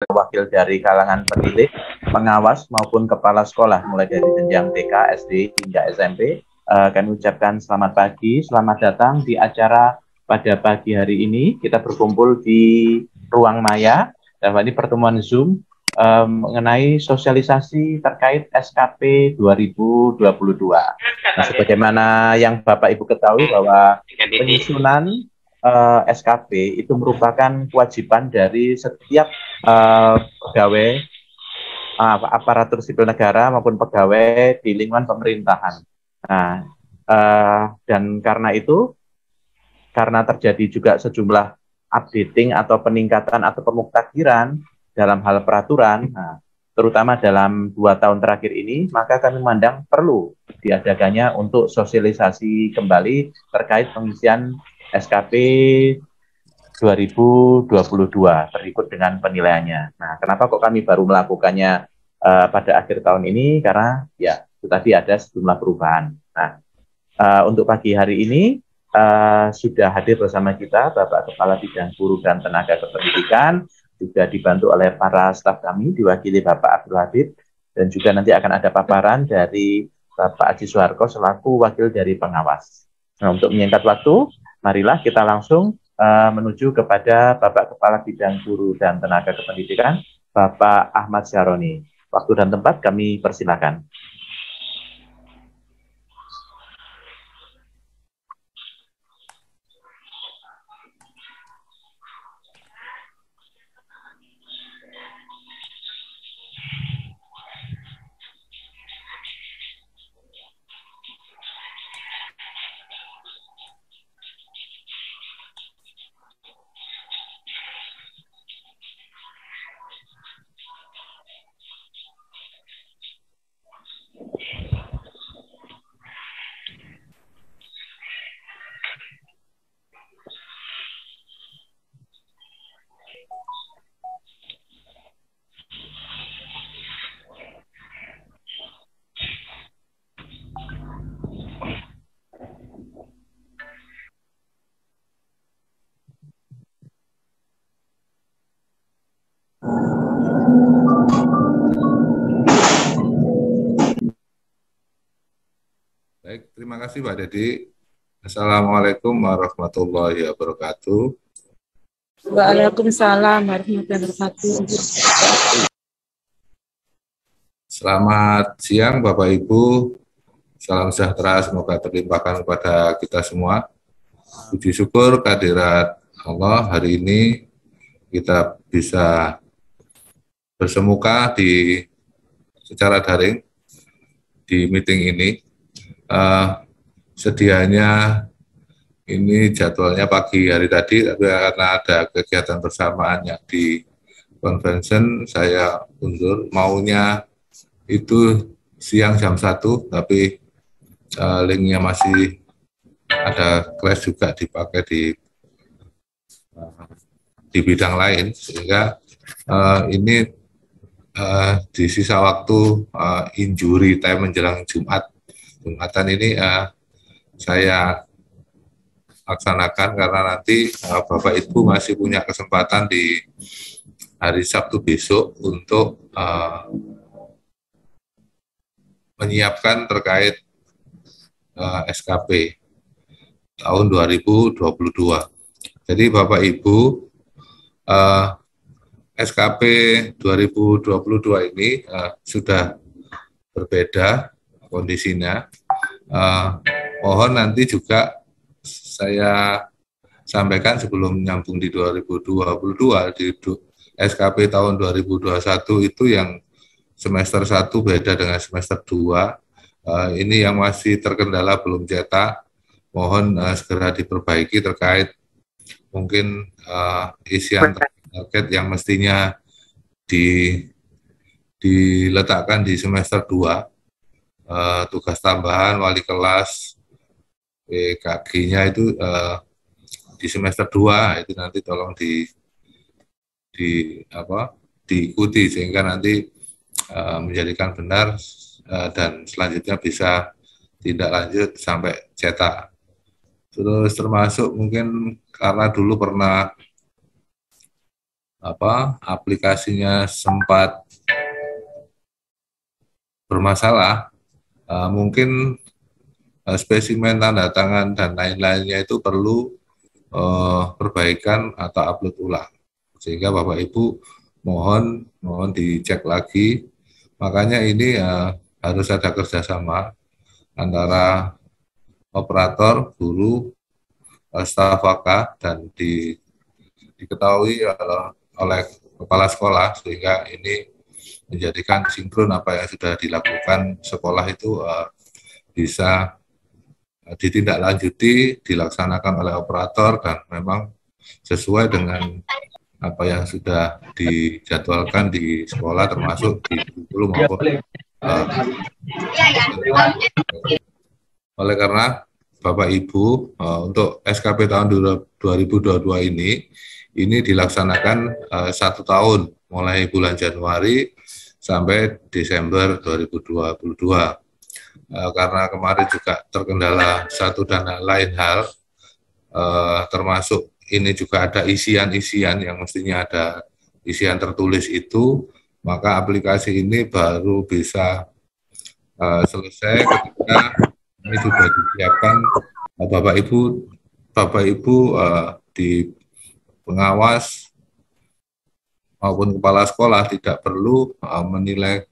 wakil dari kalangan pendidik, pengawas maupun kepala sekolah mulai dari jenjang TK, SD hingga SMP. Kami ucapkan selamat pagi, selamat datang di acara pada pagi hari ini. Kita berkumpul di ruang maya, dan ini pertemuan Zoom mengenai sosialisasi terkait SKP 2022. Nah, sebagaimana yang Bapak Ibu ketahui bahwa penyusunan SKP itu merupakan kewajiban dari setiap pegawai aparatur sipil negara maupun pegawai di lingkungan pemerintahan. Nah, dan karena itu, karena terjadi juga sejumlah updating atau peningkatan atau pemuktakiran dalam hal peraturan, terutama dalam 2 tahun terakhir ini, maka kami memandang perlu diadakannya untuk sosialisasi kembali terkait pengisian SKP 2022 berikut dengan penilaiannya. Nah, kenapa kok kami baru melakukannya pada akhir tahun ini? Karena ya itu tadi ada sejumlah perubahan. Nah, untuk pagi hari ini sudah hadir bersama kita Bapak Kepala Bidang Guru dan Tenaga Kependidikan, juga dibantu oleh para staf kami, diwakili Bapak Abdul Habib, dan juga nanti akan ada paparan dari Bapak Aji Suharko selaku wakil dari pengawas. Nah, untuk menyingkat waktu, marilah kita langsung menuju kepada Bapak Kepala Bidang Guru dan Tenaga Kependidikan, Bapak Ahmad Syaroni. Waktu dan tempat kami persilakan. Baik, terima kasih Pak Dedi. Assalamualaikum warahmatullahi wabarakatuh. Waalaikumsalam warahmatullahi wabarakatuh. Selamat siang Bapak Ibu. Salam sejahtera semoga terlimpahkan kepada kita semua. Puji syukur kehadirat Allah, hari ini kita bisa bersemuka secara daring di meeting ini. Sedianya ini jadwalnya pagi hari tadi, tapi karena ada kegiatan bersamaan yang di convention, saya undur. Maunya itu siang jam 1, tapi linknya masih ada kelas juga dipakai di bidang lain, sehingga ini di sisa waktu injury time menjelang Jumatan ini saya laksanakan karena nanti Bapak Ibu masih punya kesempatan di hari Sabtu besok untuk menyiapkan terkait SKP tahun 2022. Jadi Bapak Ibu, SKP 2022 ini sudah berbeda kondisinya. Mohon nanti juga saya sampaikan sebelum nyambung di 2022, di SKP tahun 2021 itu yang semester 1 beda dengan semester 2. Ini yang masih terkendala belum cetak, mohon segera diperbaiki terkait mungkin isian target yang mestinya diletakkan di semester 2. Tugas tambahan wali kelas PKG-nya itu di semester 2, itu nanti tolong diikuti sehingga nanti menjadikan benar dan selanjutnya bisa tindak lanjut sampai cetak. Terus termasuk mungkin karena dulu pernah aplikasinya sempat bermasalah, mungkin spesimen tanda tangan dan lain-lainnya itu perlu perbaikan atau upload ulang, sehingga Bapak Ibu mohon dicek lagi. Makanya ini harus ada kerjasama antara operator, guru, staf AK, dan diketahui oleh kepala sekolah, sehingga ini menjadikan sinkron apa yang sudah dilakukan sekolah itu bisa ditindaklanjuti, dilaksanakan oleh operator, dan memang sesuai dengan apa yang sudah dijadwalkan di sekolah, termasuk di guru maupun oleh karena Bapak Ibu, untuk SKP tahun 2022 ini dilaksanakan 1 tahun, mulai bulan Januari sampai Desember 2022. Karena kemarin juga terkendala satu dan lain hal, termasuk ini juga ada isian-isian yang mestinya ada isian tertulis itu, maka aplikasi ini baru bisa selesai ketika ini sudah disiapkan Bapak Ibu di pengawas maupun kepala sekolah tidak perlu menilai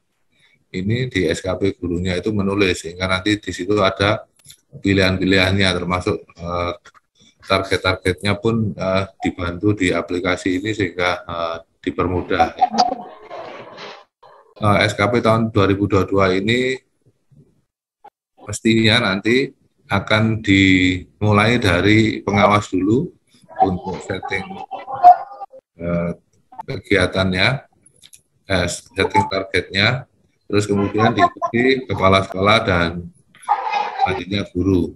ini di SKP gurunya itu menulis, sehingga nanti di situ ada pilihan-pilihannya, termasuk target-targetnya pun dibantu di aplikasi ini, sehingga dipermudah. SKP tahun 2022 ini mestinya nanti akan dimulai dari pengawas dulu untuk setting kegiatannya, setting targetnya, terus kemudian diikuti kepala sekolah dan selanjutnya guru.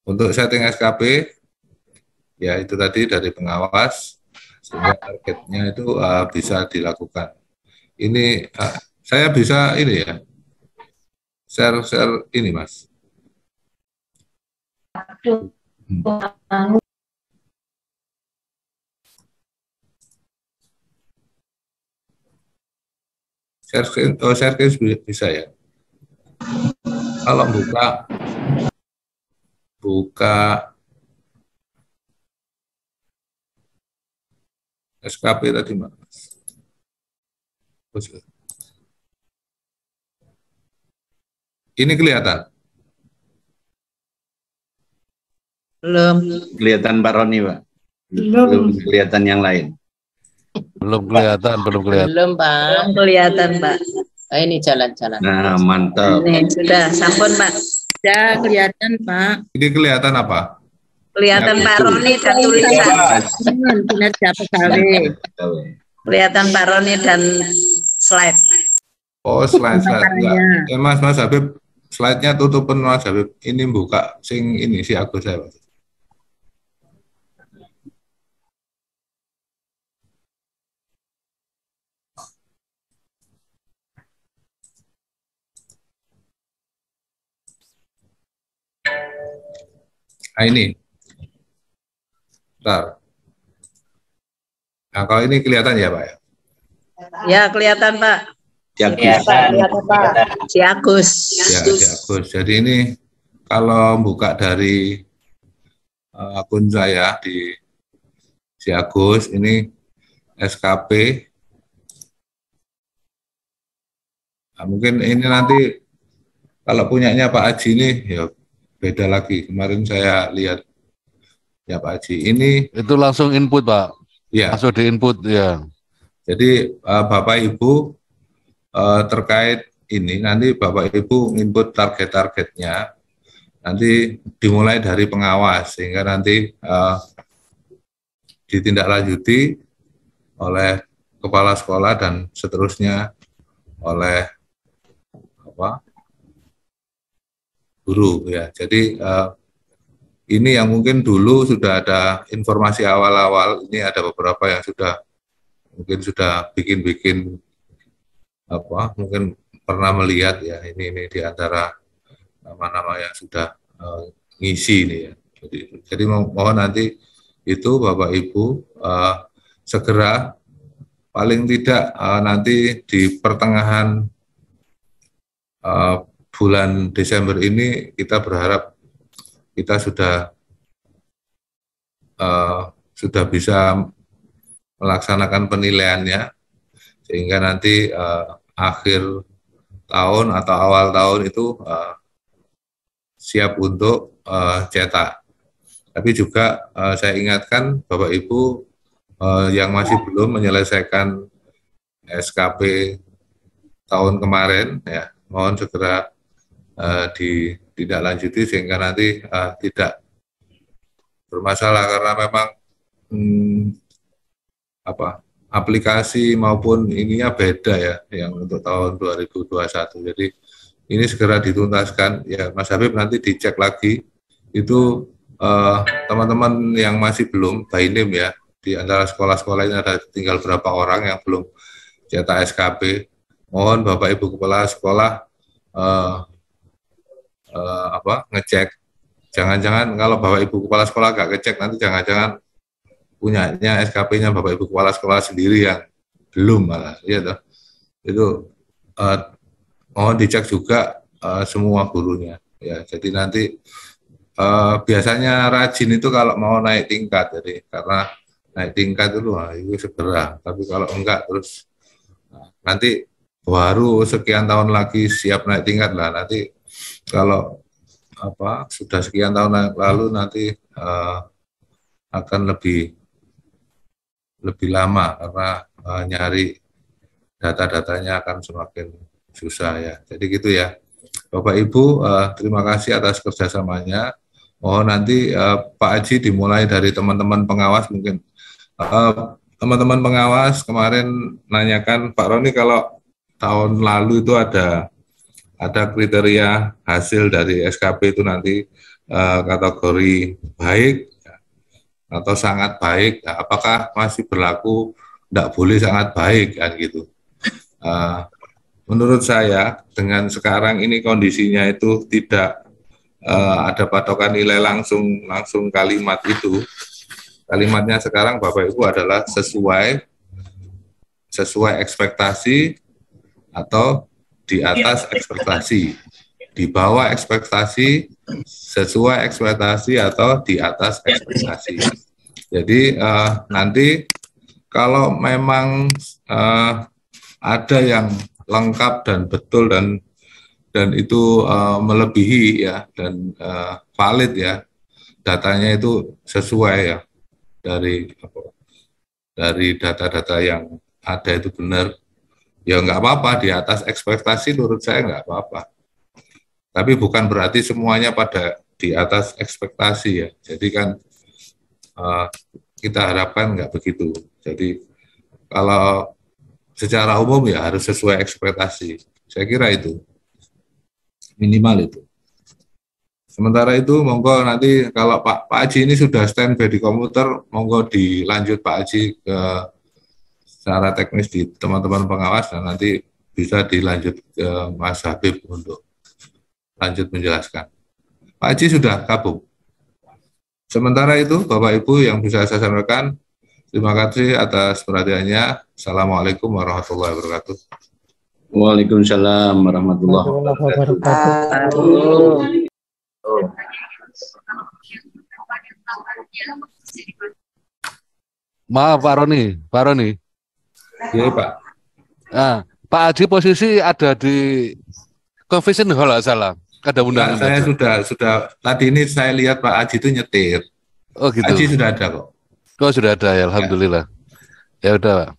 Untuk setting SKP, ya itu tadi dari pengawas, sehingga targetnya itu bisa dilakukan. Ini saya bisa ini ya, share ini Mas. Share screen bisa ya. Kalau buka SKP tadi Mas. Ini kelihatan? Belum kelihatan Pak Roni, Pak. Belum kelihatan yang lain. Belum kelihatan. Belum, Pak. Belum kelihatan, Pak. Ini jalan-jalan. Nah, mantap. Ini sudah sampun, Pak. Ya, kelihatan, Pak. Ini kelihatan apa? Kelihatan Pak Roni dan tulisan. Kinerja pegawai. Kelihatan Pak Roni dan slide. Oh, slide. Ya, Mas Habib, slide-nya tutupin Mas Habib. Ini buka sing ini si Agus saya, Mas. Nah, ini. Bentar. Nah, kalau ini kelihatan ya, Pak? Ya, kelihatan, Pak. Kelihatan, Pak. Si Agus. Ya, si Agus. Jadi ini kalau buka dari akun saya di si Agus, ini SKP. Nah, mungkin ini nanti kalau punyanya Pak Haji ini, ya beda lagi. Kemarin saya lihat ya Pak Haji ini itu langsung input Pak. Ya. Langsung di input ya. Jadi Bapak Ibu terkait ini nanti Bapak Ibu input target-targetnya nanti dimulai dari pengawas, sehingga nanti ditindaklanjuti oleh kepala sekolah dan seterusnya oleh guru ya. Jadi ini yang mungkin dulu sudah ada informasi awal-awal, ini ada beberapa yang mungkin sudah bikin mungkin pernah melihat ya, ini di antara nama-nama yang sudah ngisi ini ya. Jadi mohon nanti itu Bapak Ibu segera, paling tidak nanti di pertengahan bulan Desember ini kita berharap kita sudah bisa melaksanakan penilaiannya, sehingga nanti akhir tahun atau awal tahun itu siap untuk cetak. Tapi juga saya ingatkan Bapak Ibu yang masih belum menyelesaikan SKP tahun kemarin, ya mohon segera ditindaklanjuti sehingga nanti tidak bermasalah, karena memang aplikasi maupun ininya beda ya, yang untuk tahun 2021. Jadi ini segera dituntaskan ya Mas Habib, nanti dicek lagi itu teman-teman yang masih belum Bainim ya, di antara sekolah-sekolah ini ada tinggal berapa orang yang belum cetak SKP. Mohon Bapak Ibu Kepala Sekolah ngecek. Jangan-jangan kalau Bapak Ibu Kepala Sekolah nggak ngecek, nanti jangan-jangan punyanya SKP-nya Bapak Ibu Kepala Sekolah sendiri yang belum malah, ya toh. Itu mohon dicek juga semua gurunya ya. Jadi nanti biasanya rajin itu kalau mau naik tingkat, jadi karena naik tingkat itu segera. Tapi kalau enggak terus nanti baru sekian tahun lagi siap naik tingkat lah. Nanti kalau sudah sekian tahun lalu nanti akan lebih lama, karena nyari data-datanya akan semakin susah ya. Jadi gitu ya Bapak Ibu, terima kasih atas kerjasamanya. Mohon nanti Pak Haji dimulai dari teman-teman pengawas. Mungkin teman-teman pengawas kemarin nanyakan Pak Roni, kalau tahun lalu itu ada kriteria hasil dari SKP itu nanti kategori baik atau sangat baik, nah, apakah masih berlaku tidak boleh sangat baik kan gitu. Menurut saya dengan sekarang ini kondisinya itu tidak ada patokan nilai langsung kalimat itu. Kalimatnya sekarang Bapak Ibu adalah sesuai ekspektasi atau di atas ekspektasi, di bawah ekspektasi, sesuai ekspektasi atau di atas ekspektasi. Jadi nanti kalau memang ada yang lengkap dan betul dan itu melebihi ya, dan valid ya, datanya itu sesuai ya, dari data-data yang ada itu benar, ya nggak apa-apa, di atas ekspektasi menurut saya nggak apa-apa. Tapi bukan berarti semuanya pada di atas ekspektasi ya. Jadi kan kita harapkan nggak begitu. Jadi kalau secara umum ya harus sesuai ekspektasi. Saya kira itu minimal itu. Sementara itu monggo nanti kalau Pak Haji ini sudah standby di komputer, monggo dilanjut Pak Haji ke secara teknis di teman-teman pengawas, dan nanti bisa dilanjut ke Mas Habib untuk lanjut menjelaskan. Pak Haji sudah gabung. Sementara itu Bapak Ibu yang bisa saya sampaikan, terima kasih atas perhatiannya. Assalamualaikum warahmatullahi wabarakatuh. Waalaikumsalam warahmatullahi wabarakatuh. Maaf Pak Roni. Iya Pak. Nah, Pak Haji posisi ada di Convention Hall nggak salah. Ada undangan. Saya sudah tadi ini saya lihat Pak Haji itu nyetir. Oh gitu. Pak Haji sudah ada kok. Oh sudah ada ya, alhamdulillah. Ya udah Pak.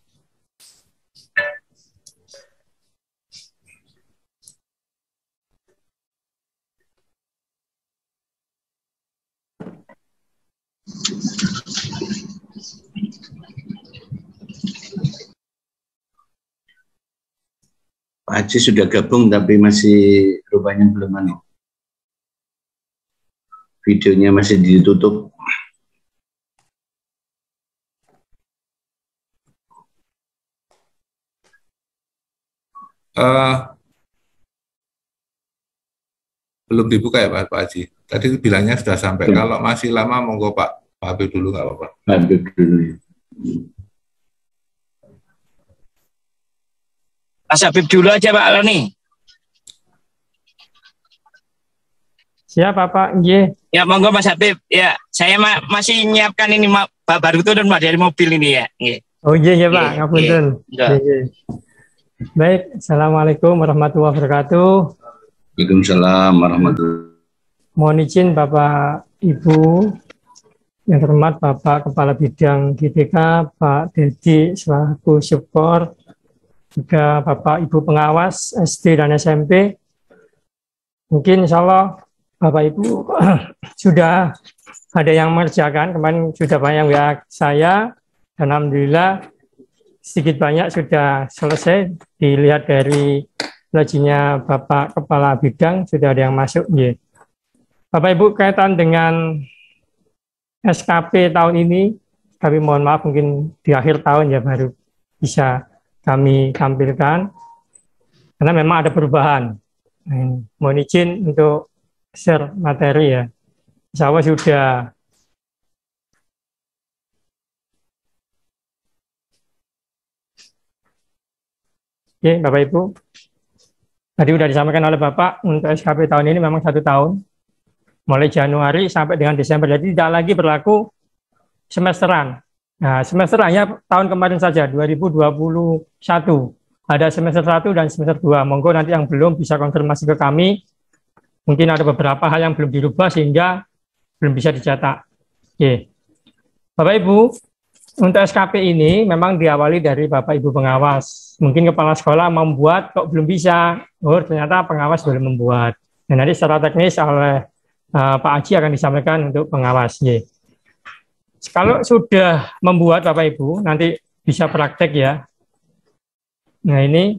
Pak Haji sudah gabung tapi masih rupanya belum anu. Videonya masih ditutup. Belum dibuka ya Pak Haji. Tadi bilangnya sudah sampai. Kalau masih lama monggo Pak Habib dulu nggak apa-apa. Habib dulu. Mas Habib dulu aja Pak Roni. Siap Pak, nggih. Ya monggo Mas Habib. Ya, saya masih nyiapkan ini baru turun Pak dari mobil ini ya. Nggih. Oh iya Pak, ngapunten. Baik, Assalamualaikum warahmatullahi wabarakatuh. Waalaikumsalam warahmatullahi wabarakatuh. Mohon izin Bapak Ibu yang terhormat Bapak Kepala Bidang GTK, Pak Dedi selaku support, juga Bapak Ibu pengawas SD dan SMP. Mungkin insya Allah Bapak Ibu sudah ada yang mengerjakan, kemarin sudah banyak WA saya, dan alhamdulillah sedikit banyak sudah selesai. Dilihat dari loginya Bapak Kepala Bidang sudah ada yang masuk. Ya. Bapak Ibu kaitan dengan SKP tahun ini, kami mohon maaf mungkin di akhir tahun ya baru bisa kami tampilkan, karena memang ada perubahan. Mohon izin untuk share materi ya. Insya Allah sudah. Oke, Bapak Ibu. Tadi sudah disampaikan oleh Bapak, untuk SKP tahun ini memang 1 tahun. Mulai Januari sampai dengan Desember. Jadi tidak lagi berlaku semesteran. Nah, semester hanya tahun kemarin saja, 2021. Ada semester 1 dan semester 2. Monggo nanti yang belum bisa konfirmasi ke kami. Mungkin ada beberapa hal yang belum dirubah sehingga belum bisa dicetak. Oke. Bapak Ibu, untuk SKP ini memang diawali dari Bapak Ibu pengawas. Mungkin kepala sekolah membuat kok belum bisa. Oh, ternyata pengawas belum membuat. Dan nanti secara teknis oleh Pak Aji akan disampaikan untuk pengawas. Oke. Kalau sudah membuat Bapak Ibu, nanti bisa praktek ya. Nah ini,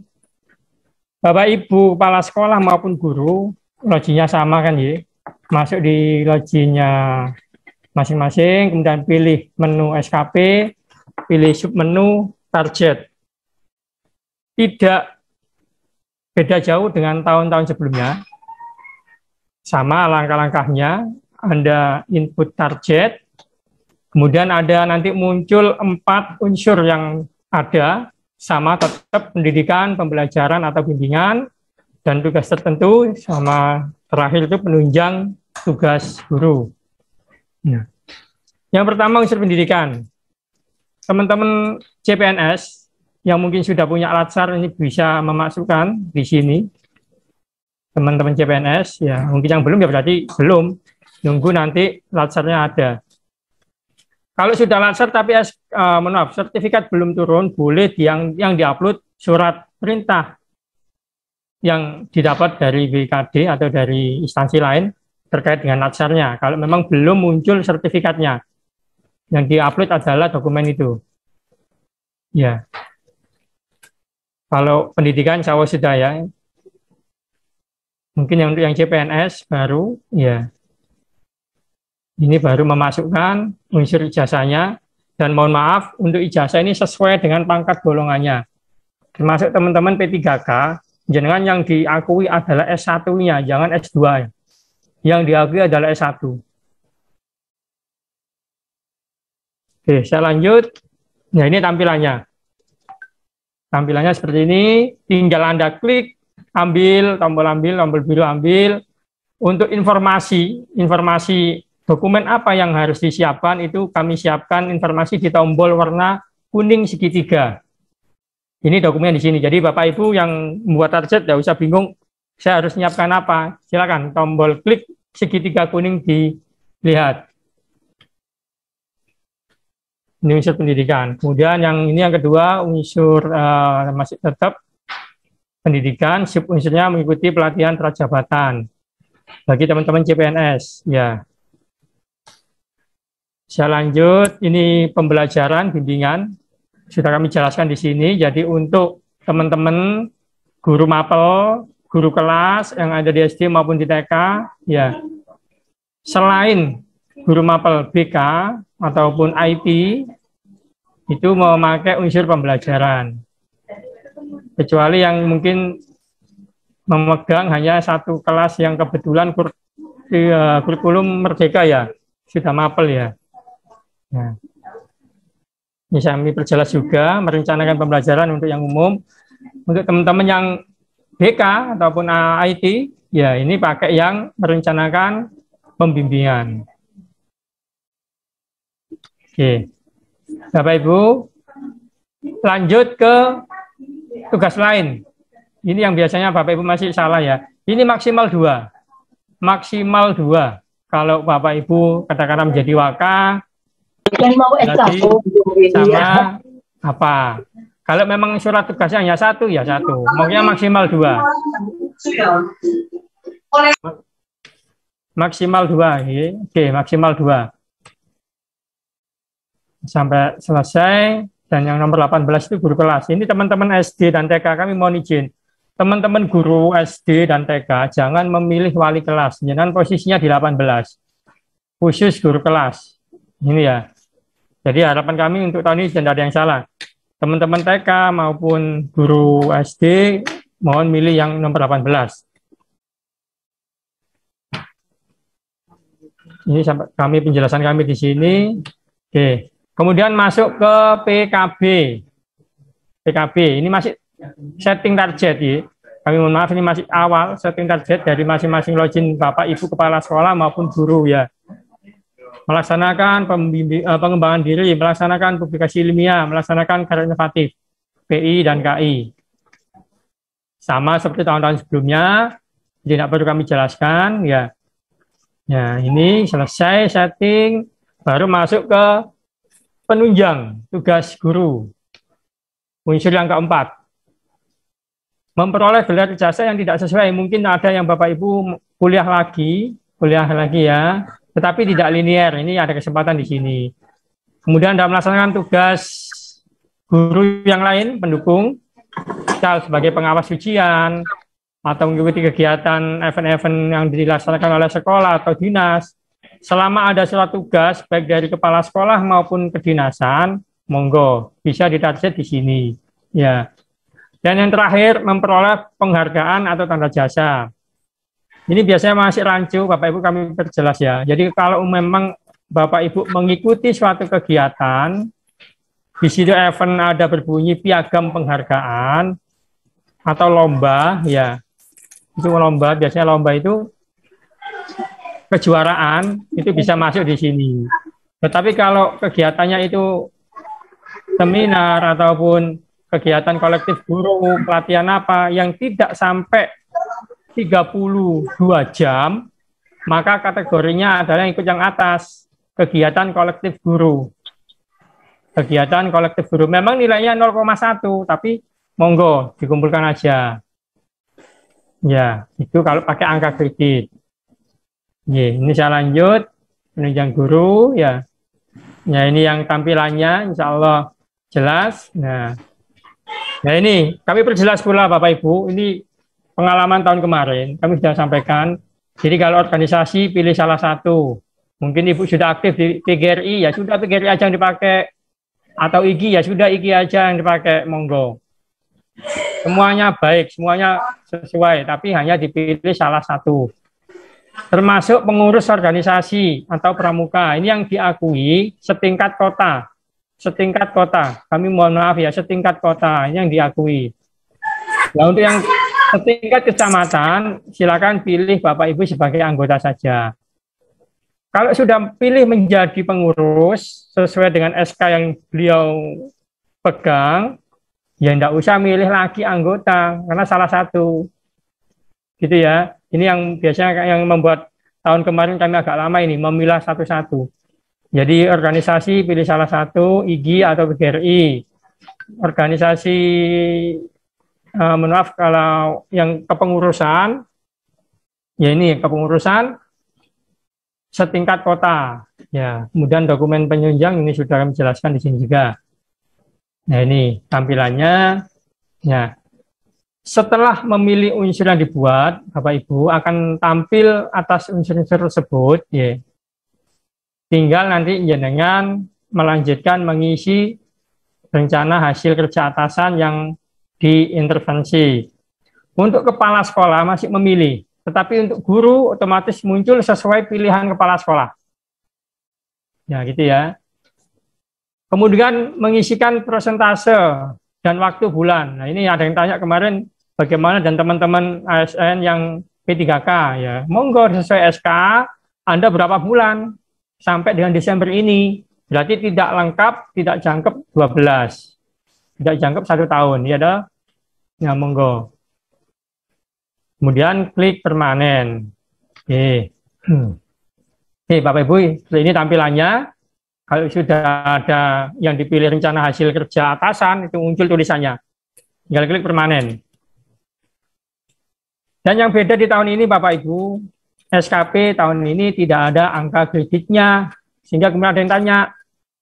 Bapak Ibu kepala sekolah maupun guru, loginya sama kan ya. Masuk di loginya masing-masing, kemudian pilih menu SKP, pilih submenu target. Tidak beda jauh dengan tahun-tahun sebelumnya. Sama langkah-langkahnya, Anda input target, kemudian ada nanti muncul 4 unsur yang ada, sama tetap pendidikan, pembelajaran atau bimbingan, dan tugas tertentu, sama terakhir itu penunjang tugas guru. Nah, yang pertama unsur pendidikan. Teman-teman CPNS yang mungkin sudah punya alat SAR ini bisa memasukkan di sini. Teman-teman CPNS, ya mungkin yang belum ya berarti belum. Nunggu nanti alat SAR-nya ada. Kalau sudah alat SAR tapi maaf, sertifikat belum turun, boleh yang diupload surat perintah yang didapat dari BKD atau dari instansi lain terkait dengan latsarnya. Kalau memang belum muncul sertifikatnya, yang diupload adalah dokumen itu. Ya. Kalau pendidikan saya sudah ya. Mungkin yang CPNS baru, ya. Ini baru memasukkan unsur ijazahnya. Dan mohon maaf, untuk ijazah ini sesuai dengan pangkat golongannya. Termasuk teman-teman P3K, jangan yang diakui adalah S1-nya, jangan S2. Yang diakui adalah S1. Oke, saya lanjut. Nah, ini tampilannya. Tampilannya seperti ini. Tinggal Anda klik, ambil, tombol biru ambil. Untuk informasi dokumen apa yang harus disiapkan, itu kami siapkan informasi di tombol warna kuning segitiga. Ini dokumen di sini. Jadi Bapak Ibu yang membuat target tidak usah bingung, saya harus menyiapkan apa. Silakan tombol klik segitiga kuning dilihat. Ini unsur pendidikan. Kemudian yang kedua unsur masih tetap pendidikan, sub unsurnya mengikuti pelatihan prajabatan bagi teman-teman CPNS. Ya. Saya lanjut. Ini pembelajaran bimbingan. Sudah kami jelaskan di sini. Jadi untuk teman-teman guru mapel, guru kelas yang ada di SD maupun di TK, ya selain guru mapel BK ataupun IT itu memakai unsur pembelajaran. Kecuali yang mungkin memegang hanya satu kelas yang kebetulan kurikulum merdeka ya, sudah mapel ya. Nah. Ini kami perjelas juga, merencanakan pembelajaran untuk yang umum. Untuk teman-teman yang BK ataupun IT, ya ini pakai yang merencanakan pembimbingan. Oke, Bapak Ibu, lanjut ke tugas lain. Ini yang biasanya Bapak Ibu masih salah ya. Ini maksimal 2. Maksimal 2. Kalau Bapak Ibu katakanlah menjadi waka, berarti sama apa? Kalau memang surat tugasnya hanya 1, ya 1. Maunya maksimal 2. Maksimal 2. Oke, maksimal 2. Sampai selesai. Dan yang nomor 18 itu guru kelas. Ini teman-teman SD dan TK, kami mohon izin. Teman-teman guru SD dan TK, jangan memilih wali kelas. Jangan posisinya di 18. Khusus guru kelas. Ini ya. Jadi harapan kami untuk tahun ini tidak ada yang salah. Teman-teman TK maupun guru SD, mohon milih yang nomor 18. Ini sampai kami penjelasan kami di sini. Oke. Kemudian masuk ke PKB. PKB ini masih setting target ya. Kami mohon maaf ini masih awal setting target dari masing-masing login Bapak Ibu kepala sekolah maupun guru ya. Melaksanakan pengembangan diri, melaksanakan publikasi ilmiah, melaksanakan karya inovatif PI dan KI. Sama seperti tahun-tahun sebelumnya, tidak perlu kami jelaskan ya. Ya, ini selesai setting, baru masuk ke penunjang tugas guru. Unsur yang keempat, memperoleh gelar ijazah yang tidak sesuai. Mungkin ada yang Bapak Ibu kuliah lagi ya, tetapi tidak linier. Ini ada kesempatan di sini. Kemudian dalam melaksanakan tugas guru yang lain, pendukung, misal sebagai pengawas ujian, atau mengikuti kegiatan event-event yang dilaksanakan oleh sekolah atau dinas, selama ada surat tugas, baik dari kepala sekolah maupun kedinasan, monggo, bisa ditarget di sini. Ya. Dan yang terakhir, memperoleh penghargaan atau tanda jasa. Ini biasanya masih rancu, Bapak Ibu kami perjelas ya. Jadi kalau memang Bapak Ibu mengikuti suatu kegiatan, di situ event ada berbunyi piagam penghargaan atau lomba, ya. Itu lomba, biasanya lomba itu kejuaraan, itu bisa masuk di sini. Tetapi kalau kegiatannya itu seminar ataupun kegiatan kolektif guru, pelatihan apa yang tidak sampai 32 jam, maka kategorinya adalah ikut yang atas, kegiatan kolektif guru. Kegiatan kolektif guru. Memang nilainya 0,1, tapi monggo dikumpulkan aja. Ya, itu kalau pakai angka kredit. Ya, ini saya lanjut, penunjang guru, ya. Ya, ini yang tampilannya, insya Allah jelas. Nah ini kami perjelas pula Bapak Ibu, ini pengalaman tahun kemarin, kami sudah sampaikan. Jadi kalau organisasi pilih salah satu, mungkin Ibu sudah aktif di PGRI, ya sudah PGRI aja yang dipakai, atau IGI, ya sudah IGI aja yang dipakai, monggo. Semuanya baik, semuanya sesuai, tapi hanya dipilih salah satu. Termasuk pengurus organisasi atau pramuka, ini yang diakui setingkat kota. Setingkat kota, kami mohon maaf ya, setingkat kota, ini yang diakui. Nah untuk yang setingkat kecamatan, silakan pilih Bapak Ibu sebagai anggota saja. Kalau sudah pilih menjadi pengurus, sesuai dengan SK yang beliau pegang, ya enggak usah milih lagi anggota, karena salah satu. Gitu ya, ini yang biasanya yang membuat tahun kemarin kami agak lama ini, memilah satu-satu. Jadi organisasi pilih salah satu, IGI atau PGRI. Organisasi, maaf kalau yang kepengurusan, ya ini kepengurusan setingkat kota. Ya, kemudian dokumen penunjang ini sudah kami jelaskan di sini juga. Nah ini tampilannya. Ya, setelah memilih unsur yang dibuat, Bapak Ibu akan tampil atas unsur-unsur tersebut. Ya. Tinggal nanti jenengan melanjutkan mengisi rencana hasil kerja atasan yang diintervensi. Untuk kepala sekolah masih memilih, tetapi untuk guru otomatis muncul sesuai pilihan kepala sekolah. Ya gitu ya. Kemudian mengisikan persentase dan waktu bulan. Nah, ini ada yang tanya kemarin bagaimana dan teman-teman ASN yang P3K ya. Monggo sesuai SK, Anda berapa bulan sampai dengan Desember ini. Berarti tidak lengkap, tidak jangkep 12. Tidak jangkep 1 tahun. Ya dah. Ya monggo. Kemudian klik permanen. Oke. Oke, Bapak Ibu, ini tampilannya. Kalau sudah ada yang dipilih rencana hasil kerja atasan, itu muncul tulisannya. Tinggal klik permanen. Dan yang beda di tahun ini, Bapak Ibu, SKP tahun ini tidak ada angka kreditnya. Sehingga kemudian ada yang tanya,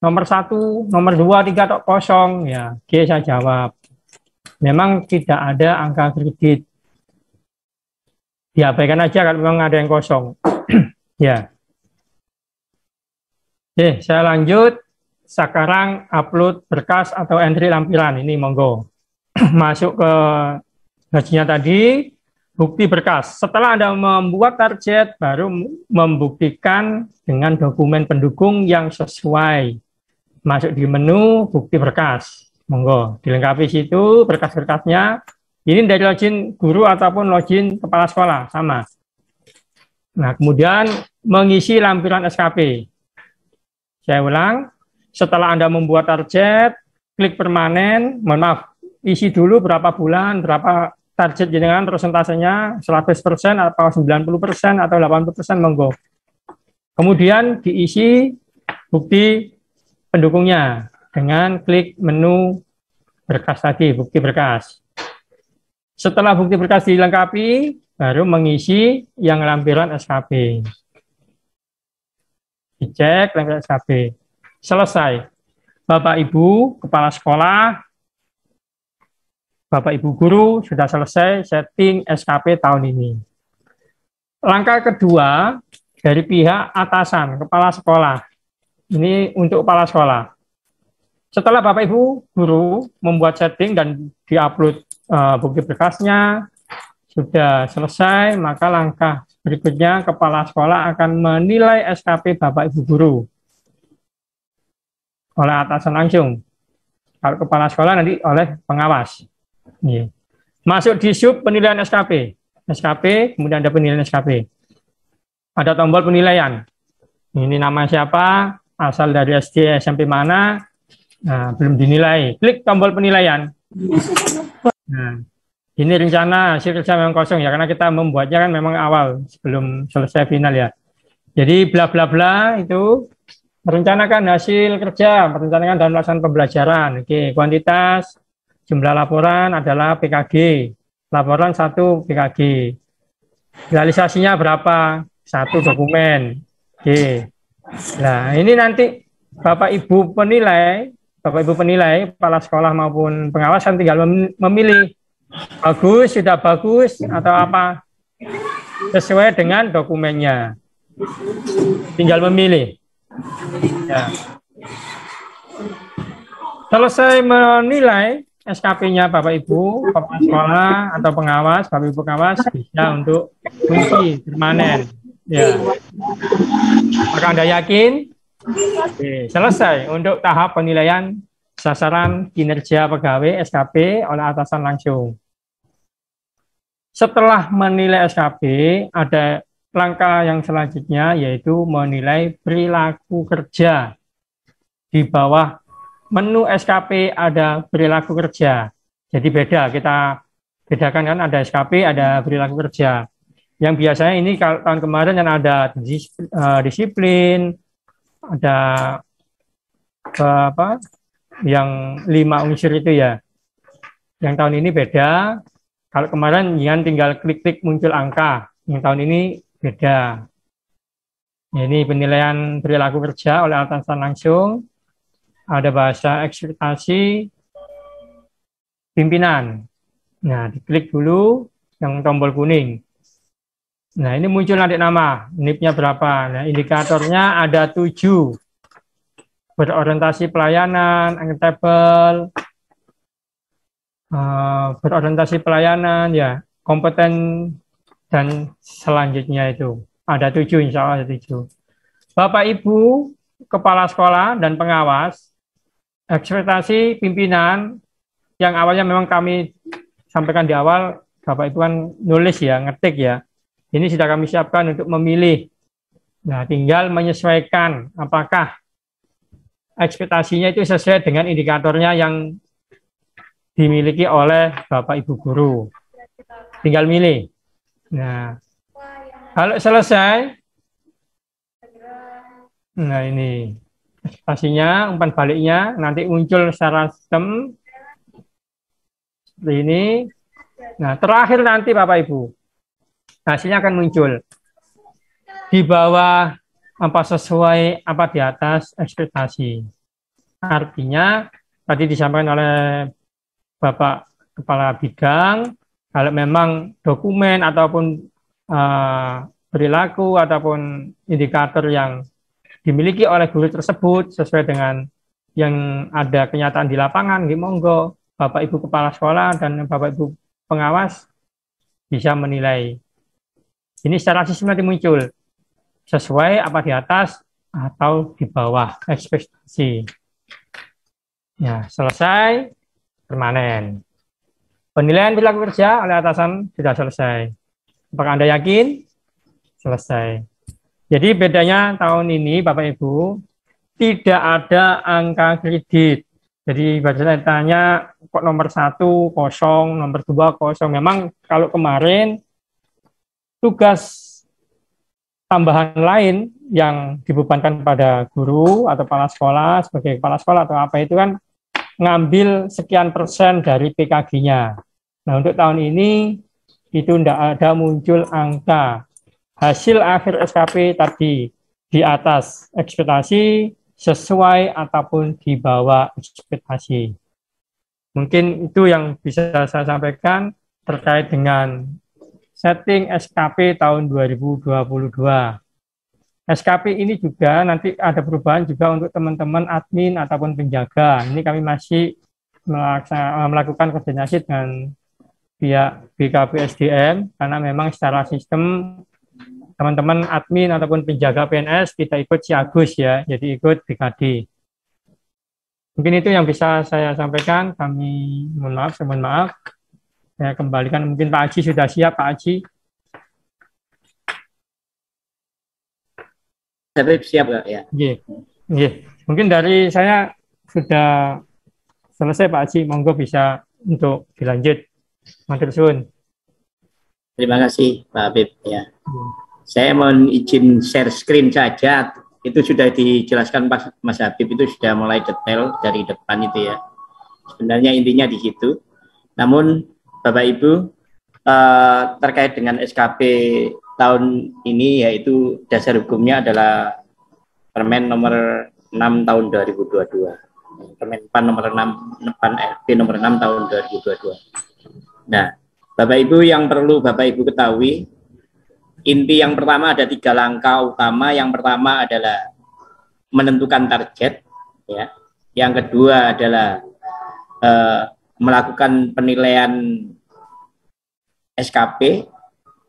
nomor 1, nomor 2, 3 atau kosong. Ya, oke, saya jawab. Memang tidak ada angka kredit. Diabaikan aja kalau memang ada yang kosong. Ya. Oke, saya lanjut. Sekarang upload berkas atau entry lampiran. Ini monggo. Masuk ke gajinya tadi, bukti berkas. Setelah Anda membuat target, baru membuktikan dengan dokumen pendukung yang sesuai. Masuk di menu bukti berkas. Monggo, dilengkapi situ berkas-berkasnya. Ini dari login guru ataupun login kepala sekolah, sama. Nah, kemudian mengisi lampiran SKP. Saya ulang, setelah Anda membuat target, klik permanen, mohon maaf, isi dulu berapa bulan, berapa target dengan persentasenya, 100% atau 90% atau 80%, monggo. Kemudian diisi bukti pendukungnya dengan klik menu berkas tadi, bukti berkas. Setelah bukti berkas dilengkapi, baru mengisi yang lampiran SKP. Dicek lampiran SKP. Selesai. Bapak Ibu kepala sekolah, Bapak Ibu guru sudah selesai setting SKP tahun ini. Langkah kedua dari pihak atasan kepala sekolah. Ini untuk kepala sekolah. Setelah Bapak Ibu guru membuat setting dan diupload bukti berkasnya sudah selesai, maka langkah berikutnya kepala sekolah akan menilai SKP Bapak Ibu guru oleh atasan langsung. Kalau kepala sekolah nanti oleh pengawas. Masuk di sub penilaian SKP. SKP, kemudian ada penilaian SKP. Ada tombol penilaian. Ini nama siapa, asal dari SD, SMP mana, nah, belum dinilai. Klik tombol penilaian. Nah, ini rencana hasil kerja memang kosong ya, karena kita membuatnya kan memang awal, sebelum selesai final ya. Jadi bla bla bla itu merencanakan hasil kerja, merencanakan dalam pelaksanaan pembelajaran. Oke, kuantitas, jumlah laporan adalah PKG. Laporan 1 PKG. Realisasinya berapa? 1 dokumen. Oke. Nah, ini nanti Bapak Ibu penilai, kepala sekolah maupun pengawas kan tinggal memilih bagus, sudah bagus, atau apa, sesuai dengan dokumennya. Tinggal memilih. Ya. Selesai menilai SKP-nya Bapak Ibu, kepala sekolah atau pengawas, Bapak Ibu pengawas bisa untuk kunci permanen. Ya. Maka Anda yakin? Oke, selesai untuk tahap penilaian sasaran kinerja pegawai SKP oleh atasan langsung. Setelah menilai SKP, ada langkah yang selanjutnya yaitu menilai perilaku kerja. Di bawah menu SKP ada perilaku kerja. Jadi beda, kita bedakan kan, ada SKP, ada perilaku kerja. Yang biasanya ini kalau tahun kemarin yang ada disiplin, ada apa yang 5 unsur itu ya. Yang tahun ini beda. Kalau kemarin yang tinggal klik-klik muncul angka. Yang tahun ini beda. Ini penilaian perilaku kerja oleh atasan langsung. Ada bahasa ekspektasi pimpinan. Nah, diklik dulu yang tombol kuning. Nah, ini muncul nanti nama, NIP-nya berapa. Nah, indikatornya ada 7. Berorientasi pelayanan, akuntabel, berorientasi pelayanan, ya, kompeten, dan selanjutnya itu. Ada 7, insya Allah ada 7. Bapak Ibu, kepala sekolah dan pengawas, ekspektasi pimpinan yang awalnya memang kami sampaikan di awal, Bapak Ibu kan nulis ya, ngetik ya. Ini sudah kami siapkan untuk memilih. Nah, tinggal menyesuaikan apakah ekspektasinya itu sesuai dengan indikatornya yang dimiliki oleh Bapak Ibu guru. Tinggal milih. Nah, kalau selesai, nah ini ekspektasinya, umpan baliknya nanti muncul secara sistem seperti ini. Nah, terakhir nanti Bapak Ibu, hasilnya akan muncul di bawah apa sesuai apa di atas ekspektasi. Artinya tadi disampaikan oleh Bapak Kepala Bidang, kalau memang dokumen ataupun perilaku ataupun indikator yang dimiliki oleh guru tersebut sesuai dengan yang ada kenyataan di lapangan, monggo Bapak Ibu Kepala Sekolah dan Bapak Ibu pengawas bisa menilai. Ini secara sistem nanti muncul sesuai apa di atas atau di bawah ekspektasi. Ya, selesai, permanen. Penilaian perilaku kerja oleh atasan sudah selesai. Apakah Anda yakin? Selesai. Jadi bedanya tahun ini Bapak Ibu tidak ada angka kredit. Jadi saya tanya kok nomor 1 kosong, nomor 2 kosong. Memang kalau kemarin tugas tambahan lain yang dibebankan pada guru atau kepala sekolah sebagai kepala sekolah atau apa itu kan ngambil sekian persen dari PKG-nya. Nah, untuk tahun ini itu tidak ada muncul angka hasil akhir SKP tadi di atas ekspektasi, sesuai ataupun di bawah ekspektasi. Mungkin itu yang bisa saya sampaikan terkait dengan setting SKP tahun 2022. SKP ini juga nanti ada perubahan juga untuk teman-teman admin ataupun penjaga. Ini kami masih melakukan koordinasi dengan pihak BKP SDM karena memang secara sistem teman-teman admin ataupun penjaga PNS kita ikut Siagus ya, jadi ikut BKD. Mungkin itu yang bisa saya sampaikan. Kami mohon maaf. Saya kembalikan, mungkin Pak Haji sudah siap, Pak Haji. Siap, ya. Yeah. Mungkin dari saya sudah selesai, Pak Haji. Monggo bisa untuk dilanjut. Matur suwun. Terima kasih, Pak Habib. Ya. Saya mohon izin share screen saja. Itu sudah dijelaskan Mas Habib, itu sudah mulai detail dari depan itu ya. Sebenarnya intinya di situ. Namun Bapak Ibu, terkait dengan SKP tahun ini, yaitu dasar hukumnya adalah Permen nomor 6 tahun 2022. Permen PAN nomor 6, PAN RB nomor 6 tahun 2022. Nah, Bapak Ibu yang perlu Bapak Ibu ketahui, inti yang pertama ada 3 langkah utama. Yang pertama adalah menentukan target, ya. Yang kedua adalah melakukan penilaian SKP,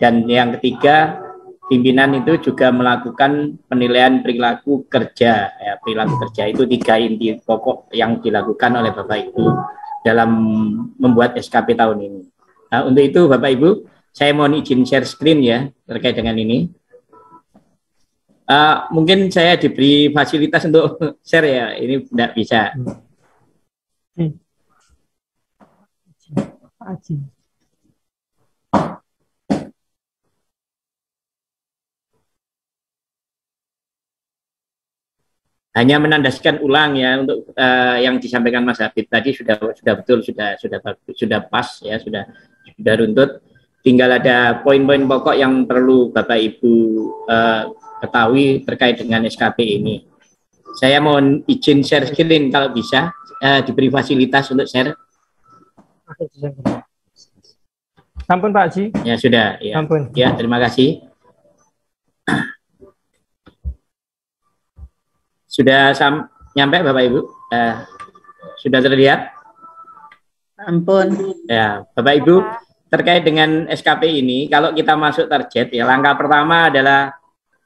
dan yang ketiga pimpinan itu juga melakukan penilaian perilaku kerja. Ya, perilaku kerja itu 3 inti pokok yang dilakukan oleh Bapak Ibu dalam membuat SKP tahun ini. Nah, untuk itu Bapak Ibu, saya mohon izin share screen ya terkait dengan ini. Mungkin saya diberi fasilitas untuk share ya, ini tidak bisa. Hanya menandaskan ulang ya untuk yang disampaikan Mas Habib tadi sudah betul, sudah pas ya, sudah runtut. Tinggal ada poin-poin pokok yang perlu Bapak Ibu ketahui terkait dengan SKP ini. Saya mohon izin share screen kalau bisa, diberi fasilitas untuk share. Ampun Pak Haji. Ya sudah. Ya. Ampun. Ya, terima kasih. Sudah nyampe Bapak Ibu? Sudah terlihat? Ampun. Ya, Bapak Ibu, terkait dengan SKP ini, kalau kita masuk target, ya langkah pertama adalah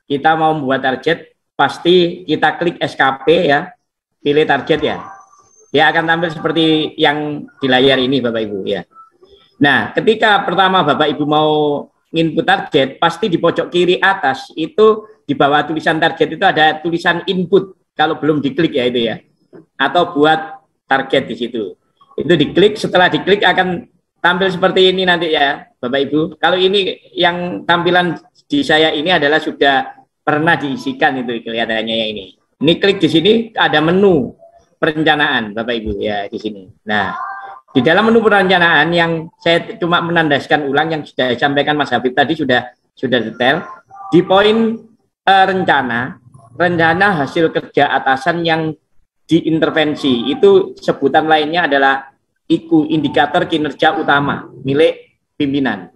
kita mau membuat target, pasti kita klik SKP ya, pilih target ya. Dia akan tampil seperti yang di layar ini Bapak Ibu ya. Nah, ketika pertama Bapak Ibu mau input target, pasti di pojok kiri atas itu di bawah tulisan target itu ada tulisan input. Kalau belum diklik ya itu ya. Atau buat target di situ. Itu diklik, setelah diklik akan tampil seperti ini nanti ya Bapak Ibu. Kalau ini yang tampilan di saya ini adalah sudah pernah diisikan itu kelihatannya ya ini. Ini klik di sini ada menu perencanaan Bapak Ibu ya di sini. Nah, di dalam menu perencanaan yang saya cuma menandaskan ulang yang sudah disampaikan Mas Habib tadi sudah detail. Di poin rencana hasil kerja atasan yang diintervensi itu sebutan lainnya adalah IKU, indikator kinerja utama milik pimpinan.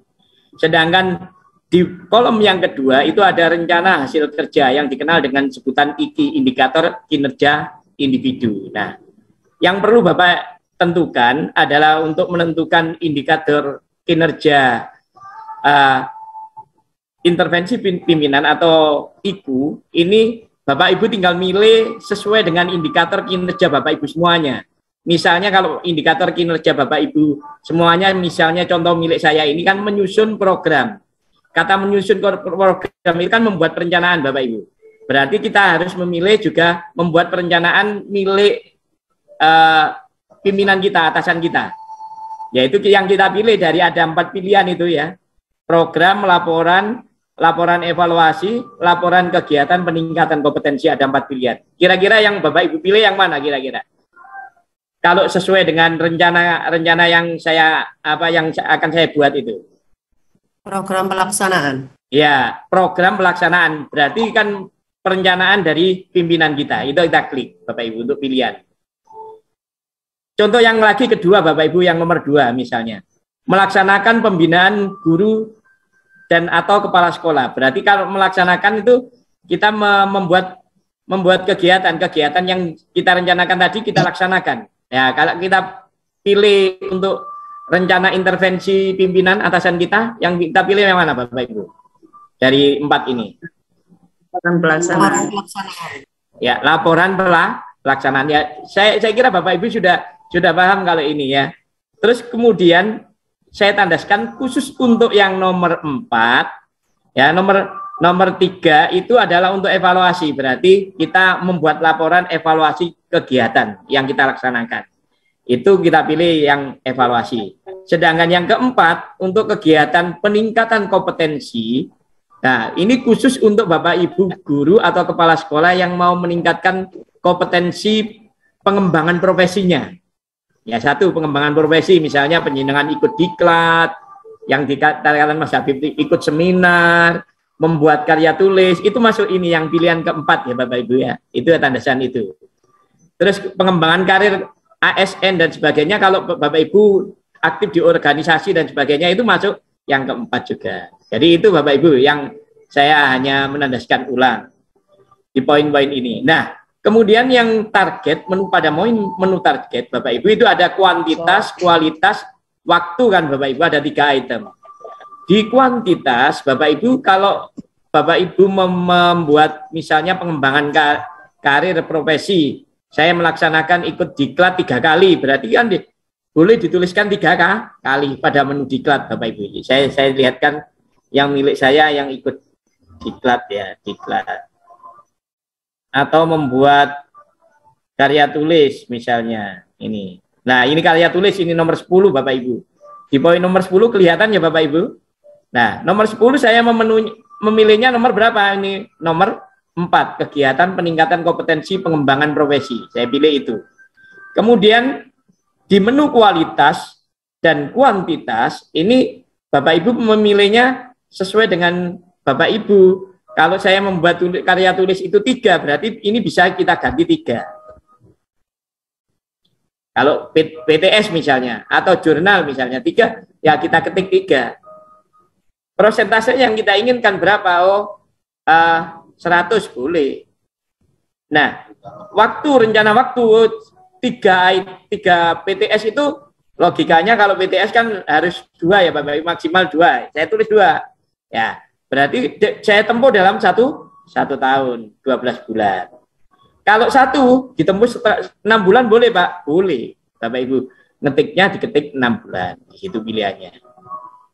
Sedangkan di kolom yang kedua itu ada rencana hasil kerja yang dikenal dengan sebutan IKI, indikator kinerja individu. Nah, yang perlu Bapak tentukan adalah untuk menentukan indikator kinerja intervensi pimpinan atau IKU, ini Bapak Ibu tinggal milih sesuai dengan indikator kinerja Bapak Ibu semuanya. Misalnya kalau indikator kinerja Bapak Ibu semuanya, misalnya contoh milik saya ini kan menyusun program. Kata menyusun program itu kan membuat perencanaan Bapak Ibu. Berarti kita harus memilih juga membuat perencanaan milik pimpinan kita, atasan kita. Yaitu yang kita pilih dari ada 4 pilihan itu ya. Program, laporan evaluasi, laporan kegiatan, peningkatan kompetensi, ada 4 pilihan. Kira-kira yang Bapak Ibu pilih yang mana kira-kira? Kalau sesuai dengan rencana yang akan saya buat itu. Program pelaksanaan. Ya, program pelaksanaan. Berarti kan perencanaan dari pimpinan kita. Itu kita klik Bapak Ibu untuk pilihan. Contoh yang lagi kedua Bapak Ibu yang nomor 2 misalnya. Melaksanakan pembinaan guru dan atau kepala sekolah. Berarti kalau melaksanakan itu kita membuat kegiatan yang kita rencanakan tadi kita laksanakan. Ya, kalau kita pilih untuk rencana intervensi pimpinan atasan kita, yang kita pilih yang mana Bapak Ibu? Dari 4 ini. Laporan pelaksanaan. Ya, laporan pelaksanaan. Ya, saya kira Bapak Ibu sudah paham kalau ini ya. Terus kemudian saya tandaskan khusus untuk yang nomor 4, ya nomor 3 itu adalah untuk evaluasi. Berarti kita membuat laporan evaluasi kegiatan yang kita laksanakan. Itu kita pilih yang evaluasi. Sedangkan yang keempat untuk kegiatan peningkatan kompetensi. Nah, ini khusus untuk Bapak Ibu guru atau kepala sekolah yang mau meningkatkan kompetensi pengembangan profesinya. Ya, 1 pengembangan profesi, misalnya penjenengan ikut diklat, yang dikatakan Mas Habib ikut seminar, membuat karya tulis, itu masuk ini yang pilihan keempat ya Bapak Ibu ya. Itu tandasan itu. Terus pengembangan karir ASN dan sebagainya, kalau Bapak Ibu aktif di organisasi dan sebagainya, itu masuk yang keempat juga. Jadi itu Bapak Ibu yang saya hanya menandaskan ulang di poin-poin ini. Nah, kemudian yang target, menu target Bapak Ibu itu ada kuantitas, kualitas, waktu kan Bapak Ibu, ada 3 item. Di kuantitas Bapak Ibu, kalau Bapak Ibu membuat misalnya pengembangan karir profesi, saya melaksanakan ikut diklat 3 kali, berarti kan boleh dituliskan 3 kali pada menu diklat Bapak Ibu. Saya lihatkan yang milik saya yang ikut diklat ya, diklat. Atau membuat karya tulis misalnya ini. Nah, ini karya tulis, ini nomor 10 Bapak Ibu. Di poin nomor 10 kelihatan ya Bapak Ibu. Nah, nomor 10 saya memilihnya nomor berapa? Ini nomor 4, kegiatan peningkatan kompetensi pengembangan profesi. Saya pilih itu. Kemudian di menu kualitas dan kuantitas, ini Bapak Ibu memilihnya sesuai dengan Bapak Ibu. Kalau saya membuat karya tulis itu 3, berarti ini bisa kita ganti 3. Kalau PTS misalnya, atau jurnal misalnya 3, ya kita ketik 3. Persentase yang kita inginkan berapa? 100 boleh. Nah, rencana waktu 3 PTS itu logikanya kalau PTS kan harus 2 ya Bapak Ibu, maksimal 2. Saya tulis 2. Ya, berarti saya tempuh dalam satu tahun, 12 bulan. Kalau satu ditembus setelah 6 bulan boleh Pak? Boleh. Bapak Ibu ngetiknya diketik 6 bulan. Itu pilihannya.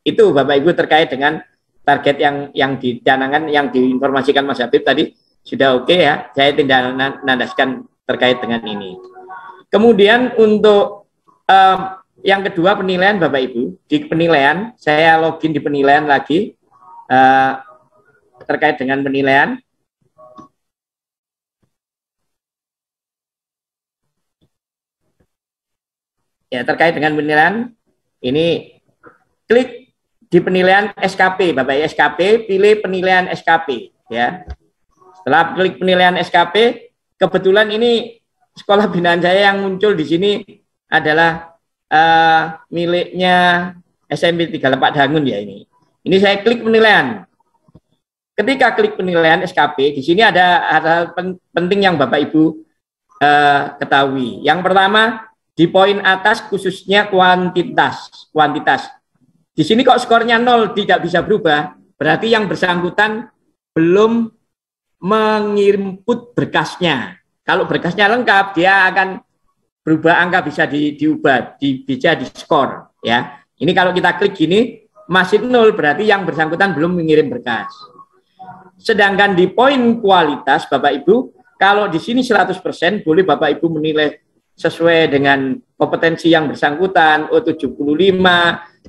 Itu Bapak Ibu terkait dengan target yang dicanangkan, yang diinformasikan Mas Habib tadi sudah oke ya. Saya tidak nandaskan terkait dengan ini. Kemudian untuk yang kedua penilaian Bapak Ibu. Di penilaian, saya login di penilaian lagi terkait dengan penilaian. Ya, terkait dengan penilaian, ini klik di penilaian SKP, Bapak ya, SKP, pilih penilaian SKP, ya. Setelah klik penilaian SKP, kebetulan ini sekolah binaan saya yang muncul di sini adalah miliknya SMP 34 Dangun ya ini. Ini saya klik penilaian. Ketika klik penilaian SKP, di sini ada hal penting yang Bapak Ibu ketahui. Yang pertama, di poin atas khususnya kuantitas. Di sini kok skornya 0 tidak bisa berubah, berarti yang bersangkutan belum menginput berkasnya. Kalau berkasnya lengkap, dia akan berubah angka, bisa diubah, bisa di-skor. Ya. Ini kalau kita klik gini, masih 0, berarti yang bersangkutan belum mengirim berkas. Sedangkan di poin kualitas, Bapak Ibu, kalau di sini 100%, boleh Bapak Ibu menilai sesuai dengan kompetensi yang bersangkutan, 75,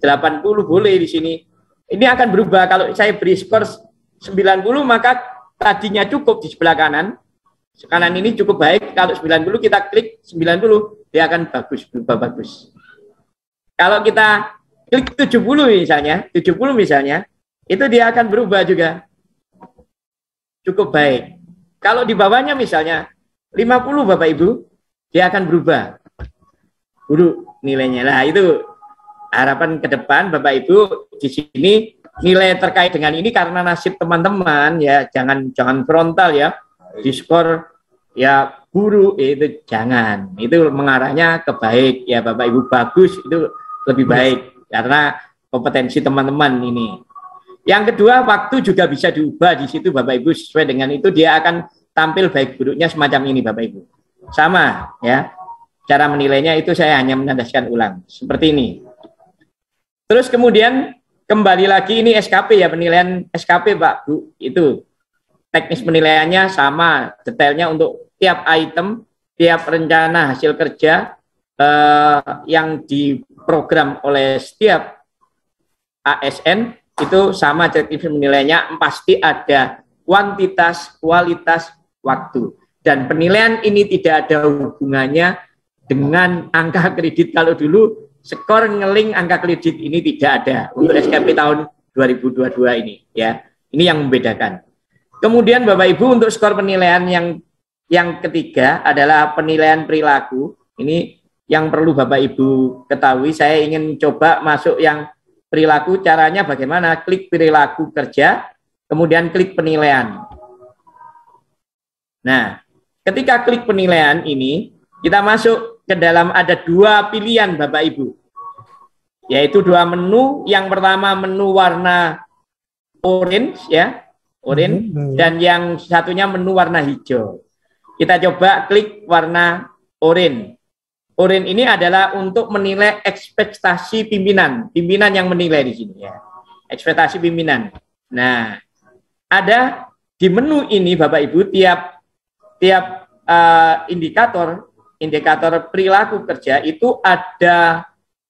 80 boleh di sini. Ini akan berubah. Kalau saya beri skor 90, maka tadinya cukup di sebelah kanan. Kanan ini cukup baik. Kalau 90 kita klik 90, dia akan bagus, berubah bagus. Kalau kita klik 70 misalnya, itu dia akan berubah juga. Cukup baik. Kalau di bawahnya misalnya 50 Bapak Ibu, dia akan berubah buruk nilainya. Nah, itu harapan ke depan Bapak Ibu di sini nilai terkait dengan ini karena nasib teman-teman ya, jangan frontal ya, diskor ya buruk itu jangan. Itu mengarahnya ke baik ya Bapak Ibu, bagus itu lebih baik karena kompetensi teman-teman ini. Yang kedua, waktu juga bisa diubah di situ Bapak Ibu, sesuai dengan itu dia akan tampil baik buruknya semacam ini Bapak Ibu. Sama ya, cara menilainya itu saya hanya menandaskan ulang seperti ini. Terus kemudian kembali lagi ini SKP ya, penilaian SKP Pak Bu, itu teknis penilaiannya sama, detailnya untuk tiap item, tiap rencana hasil kerja yang diprogram oleh setiap ASN itu sama teknis penilaiannya, pasti ada kuantitas, kualitas, waktu. Dan penilaian ini tidak ada hubungannya dengan angka kredit. Kalau dulu skor ngeling angka kredit ini tidak ada untuk SKP tahun 2022 ini ya. Ini yang membedakan. Kemudian Bapak Ibu untuk skor penilaian yang ketiga adalah penilaian perilaku. Ini yang perlu Bapak Ibu ketahui. Saya ingin coba masuk yang perilaku. Caranya bagaimana? Klik perilaku kerja, kemudian klik penilaian. Nah, ketika klik penilaian ini, kita masuk ke dalam ada dua pilihan Bapak Ibu. Yaitu dua menu. Yang pertama menu warna orange ya, orange, dan yang satunya menu warna hijau. Kita coba klik warna orange. Orange ini adalah untuk menilai ekspektasi pimpinan. Pimpinan yang menilai di sini ya. Ekspektasi pimpinan. Nah, ada di menu ini Bapak Ibu tiap indikator perilaku kerja itu ada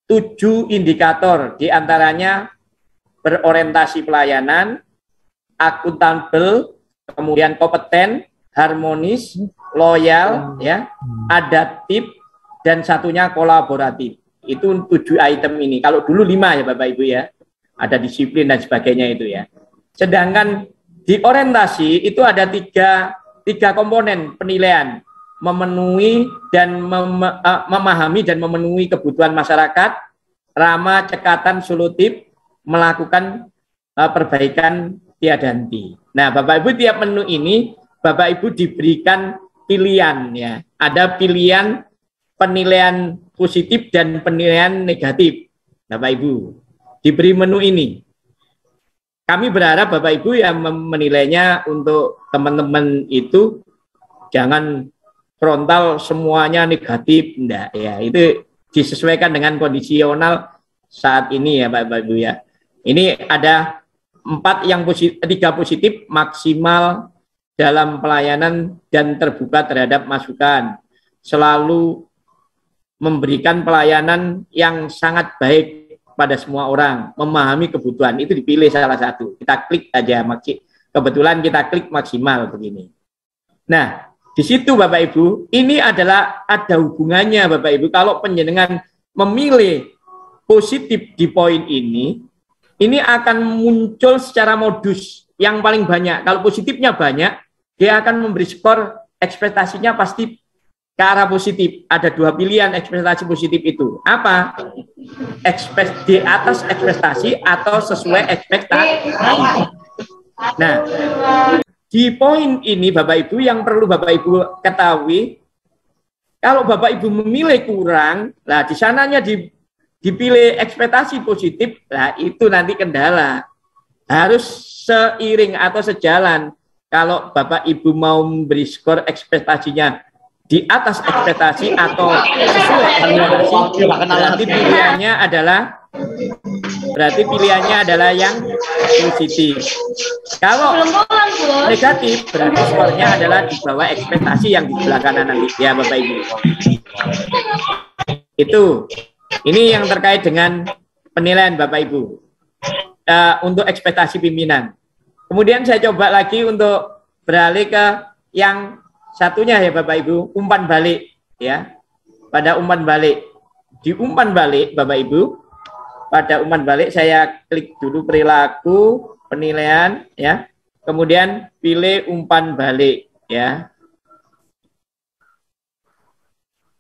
7 indikator, diantaranya berorientasi pelayanan, akuntabel, kemudian kompeten, harmonis, loyal, ya, adaptif, dan satunya kolaboratif. Itu 7 item ini. Kalau dulu 5 ya Bapak Ibu ya, ada disiplin dan sebagainya itu ya. Sedangkan di orientasi itu ada tiga komponen penilaian, memenuhi dan memahami dan memenuhi kebutuhan masyarakat, ramah, cekatan, solutif, melakukan perbaikan tiada henti. Nah, Bapak Ibu tiap menu ini Bapak Ibu diberikan pilihan ya. Ada pilihan penilaian positif dan penilaian negatif. Bapak Ibu diberi menu ini. Kami berharap Bapak Ibu yang menilainya untuk teman-teman itu jangan frontal semuanya negatif, enggak ya. Itu disesuaikan dengan kondisional saat ini ya Bapak Ibu ya. Ini ada 3 positif maksimal dalam pelayanan dan terbuka terhadap masukan. Selalu memberikan pelayanan yang sangat baik pada semua orang, memahami kebutuhan. Itu dipilih salah satu. Kita klik aja, kebetulan kita klik maksimal begini. Nah, di situ Bapak Ibu, ini adalah ada hubungannya Bapak Ibu. Kalau penjenengan memilih positif di poin ini akan muncul secara modus yang paling banyak. Kalau positifnya banyak, dia akan memberi skor ekspektasinya pasti ke arah positif. Ada 2 pilihan ekspektasi positif itu. Apa? Di atas ekspektasi atau sesuai ekspektasi. Nah, di poin ini Bapak Ibu yang perlu Bapak Ibu ketahui, kalau Bapak Ibu memilih kurang, nah di sananya dipilih ekspektasi positif, nah itu nanti kendala. Harus seiring atau sejalan. Kalau Bapak Ibu mau memberi skor ekspektasinya di atas ekspektasi atau sesuai ekspektasi, berarti pilihannya adalah yang positif. Kalau negatif, berarti skornya adalah di bawah ekspektasi yang di sebelah kanan nanti ya Bapak Ibu. Itu. Ini yang terkait dengan penilaian Bapak Ibu untuk ekspektasi pimpinan. Kemudian saya coba lagi untuk beralih ke yang satunya ya Bapak Ibu, umpan balik ya. Pada umpan balik, di umpan balik Bapak Ibu, pada umpan balik saya klik dulu perilaku penilaian ya. Kemudian pilih umpan balik ya.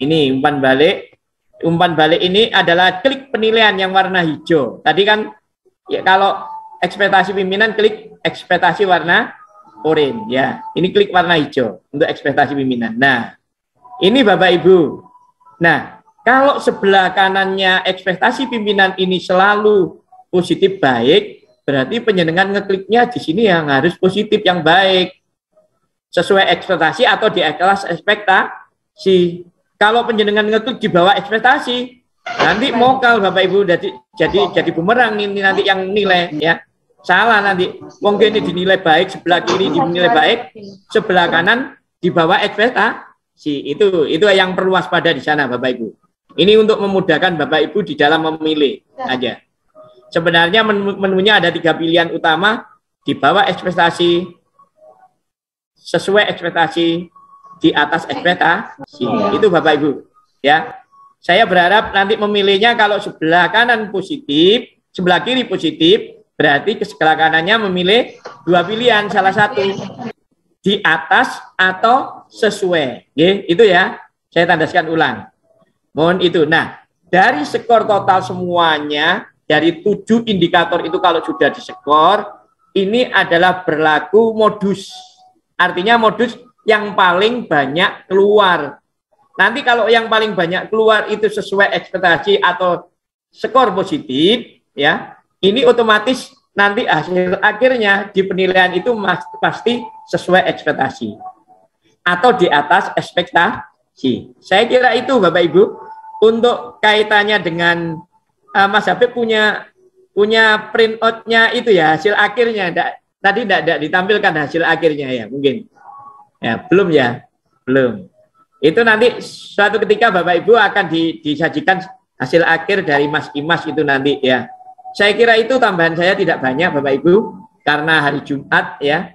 Ini umpan balik. Umpan balik ini adalah klik penilaian yang warna hijau. Tadi kan ya kalau ekspektasi pimpinan klik ekspektasi warna oranye ya. Ini klik warna hijau untuk ekspektasi pimpinan. Nah, ini Bapak Ibu. Nah, kalau sebelah kanannya ekspektasi pimpinan ini selalu positif baik, berarti penjenengan ngekliknya di sini yang harus positif yang baik. Sesuai ekspektasi atau di atas ekspektasi. Kalau penjenengan ngeklik di bawah ekspektasi, nanti mokal Bapak Ibu jadi bumerang ini nanti yang nilai ya. Salah nanti. Mungkin ini dinilai baik, sebelah kiri dinilai baik, sebelah kanan di bawah ekspektasi. Itu yang perlu waspada di sana Bapak Ibu. Ini untuk memudahkan Bapak Ibu di dalam memilih aja. Sebenarnya menunya ada 3 pilihan utama, di bawah ekspektasi, sesuai ekspektasi, di atas ekspektasi. Itu Bapak Ibu ya. Saya berharap nanti memilihnya kalau sebelah kanan positif, sebelah kiri positif, berarti ke sebelah kanannya memilih 2 pilihan, salah satu di atas atau sesuai. Itu ya. Saya tandaskan ulang. Mohon itu. Nah, dari skor total semuanya dari 7 indikator itu kalau sudah diskor, ini adalah berlaku modus. Artinya modus yang paling banyak keluar. Nanti kalau yang paling banyak keluar itu sesuai ekspektasi atau skor positif, ya, ini otomatis nanti hasil akhirnya di penilaian itu pasti sesuai ekspektasi atau di atas ekspektasi. Saya kira itu Bapak Ibu. Untuk kaitannya dengan Mas Habib punya print out-nya itu ya, hasil akhirnya. Tadi tidak ditampilkan hasil akhirnya ya, mungkin. Ya, belum ya? Belum. Itu nanti suatu ketika Bapak Ibu akan disajikan hasil akhir dari Mas Imas itu nanti ya. Saya kira itu tambahan saya tidak banyak Bapak Ibu, karena hari Jumat ya.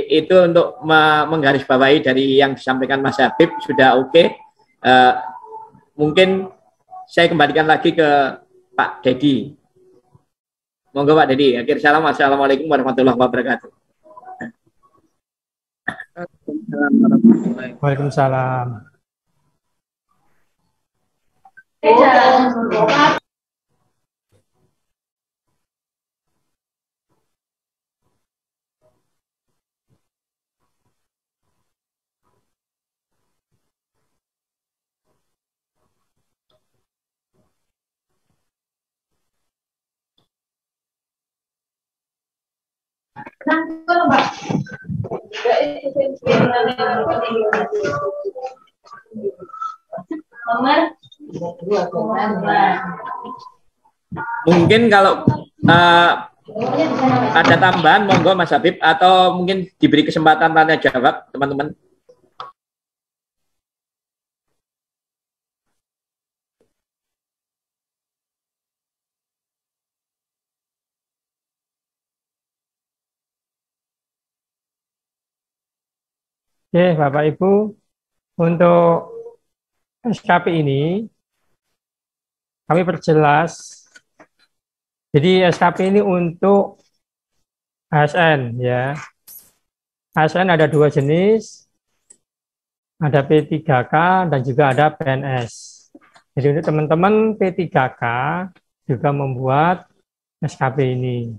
Itu untuk menggarisbawahi dari yang disampaikan Mas Habib sudah oke. Mungkin saya kembalikan lagi ke Pak Dedi. Monggo Pak Dedi. Akhir salam. Assalamualaikum warahmatullahi wabarakatuh. Waalaikumsalam. Mungkin kalau ada tambahan, monggo Mas Habib, atau mungkin diberi kesempatan tanya jawab teman-teman. Oke, Bapak Ibu, untuk SKP ini kami perjelas. Jadi SKP ini untuk ASN ya. ASN ada 2 jenis, ada P3K dan juga ada PNS. Jadi untuk teman-teman P3K juga membuat SKP ini.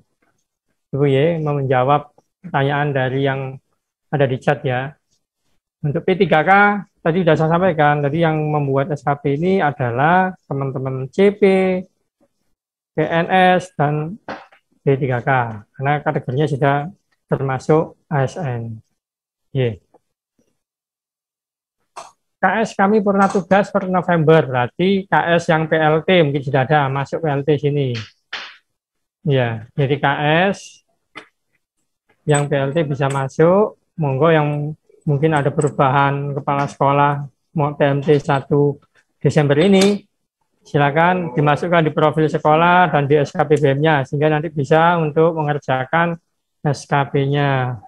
Ibu ya, mau menjawab pertanyaan dari yang ada di chat ya. Untuk P3K tadi sudah saya sampaikan, tadi yang membuat SKP ini adalah teman-teman CP, PNS, dan P3K, karena kategorinya sudah termasuk ASN. Yeah. KS kami pernah tugas per November, berarti KS yang PLT mungkin sudah ada, masuk PLT sini. Ya, jadi KS yang PLT bisa masuk, monggo yang mungkin ada perubahan kepala sekolah mau PMT 1 Desember ini, silakan dimasukkan di profil sekolah dan di SKPBM-nya, sehingga nanti bisa untuk mengerjakan SKP-nya.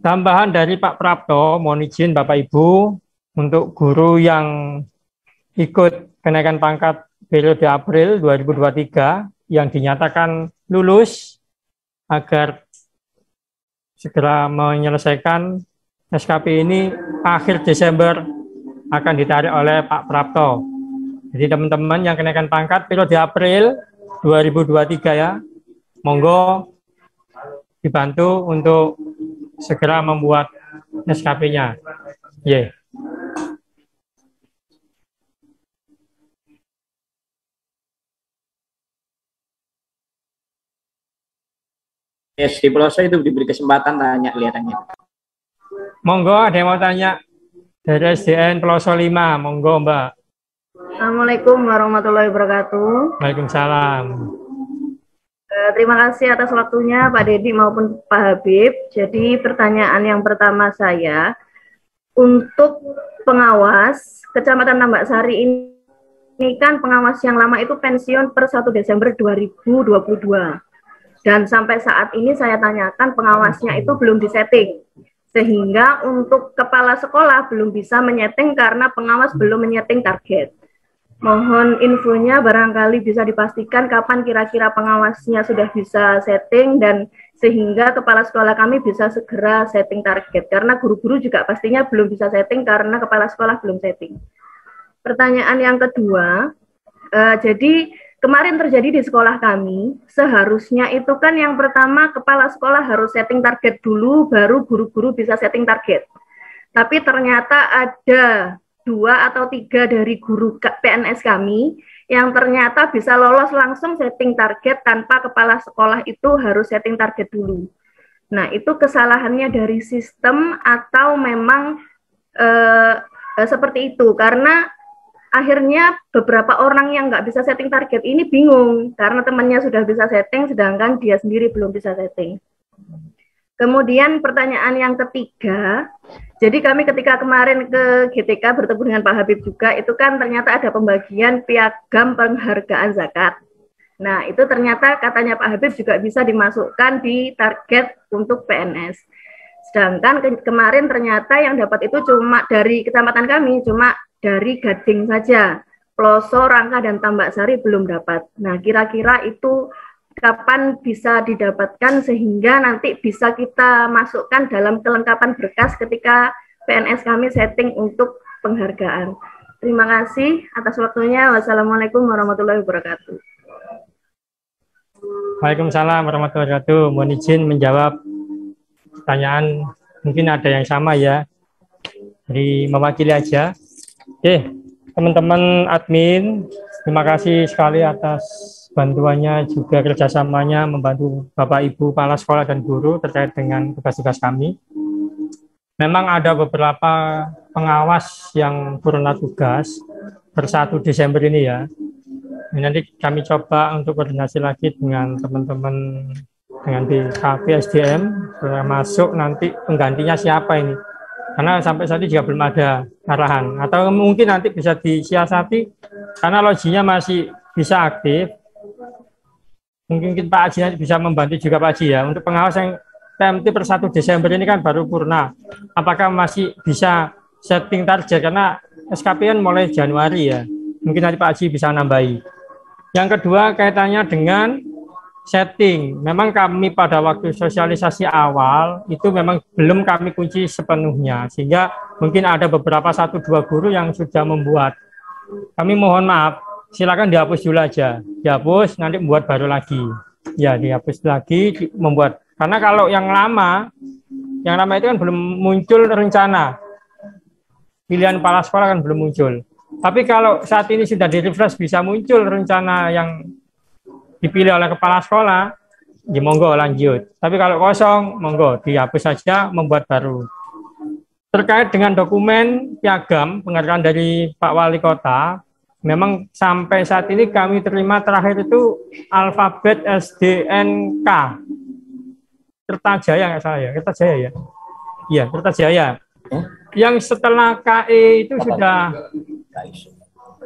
Tambahan dari Pak Prapto, mohon izin Bapak Ibu, untuk guru yang ikut kenaikan pangkat periode April 2023 yang dinyatakan lulus, agar segera menyelesaikan SKP ini akhir Desember akan ditarik oleh Pak Prapto. Jadi teman-teman yang kenaikan pangkat periode April 2023 ya, monggo dibantu untuk segera membuat SKP-nya. Yeah. SD Peloso itu diberi kesempatan tanya kelihatannya. Monggo, ada yang mau tanya dari SDN Peloso 5, monggo Mbak. Assalamualaikum warahmatullahi wabarakatuh. Waalaikumsalam. Terima kasih atas waktunya Pak Dedi maupun Pak Habib. Jadi pertanyaan yang pertama saya, untuk pengawas Kecamatan Tambak Sari ini kan pengawas yang lama itu pensiun per 1 Desember 2022. Dan sampai saat ini saya tanyakan pengawasnya itu belum disetting. Sehingga untuk kepala sekolah belum bisa menyeting karena pengawas belum menyeting target. Mohon infonya barangkali bisa dipastikan kapan kira-kira pengawasnya sudah bisa setting dan sehingga kepala sekolah kami bisa segera setting target. Karena guru-guru juga pastinya belum bisa setting karena kepala sekolah belum setting. Pertanyaan yang kedua, jadi kemarin terjadi di sekolah kami, seharusnya itu kan yang pertama kepala sekolah harus setting target dulu, baru guru-guru bisa setting target. Tapi ternyata ada 2 atau 3 dari guru PNS kami yang ternyata bisa lolos langsung setting target tanpa kepala sekolah itu harus setting target dulu. Nah, itu kesalahannya dari sistem atau memang seperti itu, karena akhirnya beberapa orang yang nggak bisa setting target ini bingung karena temannya sudah bisa setting sedangkan dia sendiri belum bisa setting. Kemudian pertanyaan yang ketiga, jadi kami ketika kemarin ke GTK bertemu dengan Pak Habib juga, itu kan ternyata ada pembagian piagam penghargaan zakat. Nah, itu ternyata katanya Pak Habib juga bisa dimasukkan di target untuk PNS. Sedangkan kemarin ternyata yang dapat itu cuma dari kecamatan kami, cuma dari Gading saja. Peloso, Rangka, dan Tambak Sari belum dapat. Nah, kira-kira itu kapan bisa didapatkan sehingga nanti bisa kita masukkan dalam kelengkapan berkas ketika PNS kami setting untuk penghargaan. Terima kasih atas waktunya. Wassalamualaikum warahmatullahi wabarakatuh. Waalaikumsalam warahmatullahi wabarakatuh. Mohon izin menjawab pertanyaan, mungkin ada yang sama ya. Jadi mewakili aja. Oke, teman-teman admin, terima kasih sekali atas bantuannya juga kerjasamanya membantu Bapak Ibu kepala sekolah dan guru terkait dengan tugas-tugas kami. Memang ada beberapa pengawas yang purna tugas per 1 Desember ini ya. Nanti kami coba untuk koordinasi lagi dengan teman-teman dengan BKP SDM termasuk nanti penggantinya siapa ini. Karena sampai saat ini juga belum ada arahan. Atau mungkin nanti bisa disiasati karena loginya masih bisa aktif. Mungkin Pak Haji nanti bisa membantu juga Pak Haji ya. Untuk pengawas yang TMT per 1 Desember ini kan baru purna. Apakah masih bisa setting target? Karena SKP kan mulai Januari ya. Mungkin nanti Pak Haji bisa nambahi. Yang kedua kaitannya dengan setting. Memang kami pada waktu sosialisasi awal itu memang belum kami kunci sepenuhnya. Sehingga mungkin ada beberapa 1-2 guru yang sudah membuat. Kami mohon maaf, silakan dihapus dulu aja. Dihapus, nanti membuat baru lagi. Ya, dihapus lagi, membuat. Karena kalau yang lama itu kan belum muncul rencana. Pilihan kepala sekolah kan belum muncul. Tapi kalau saat ini sudah di-refresh bisa muncul rencana yang dipilih oleh kepala sekolah, ya monggo lanjut. Tapi kalau kosong, monggo dihapus saja, membuat baru. Terkait dengan dokumen piagam penghargaan dari Pak Wali Kota, memang sampai saat ini kami terima terakhir itu alfabet SDNK. Kertajaya nggak salah ya, Kertajaya ya. Iya, Kertajaya. Yang setelah KE itu sudah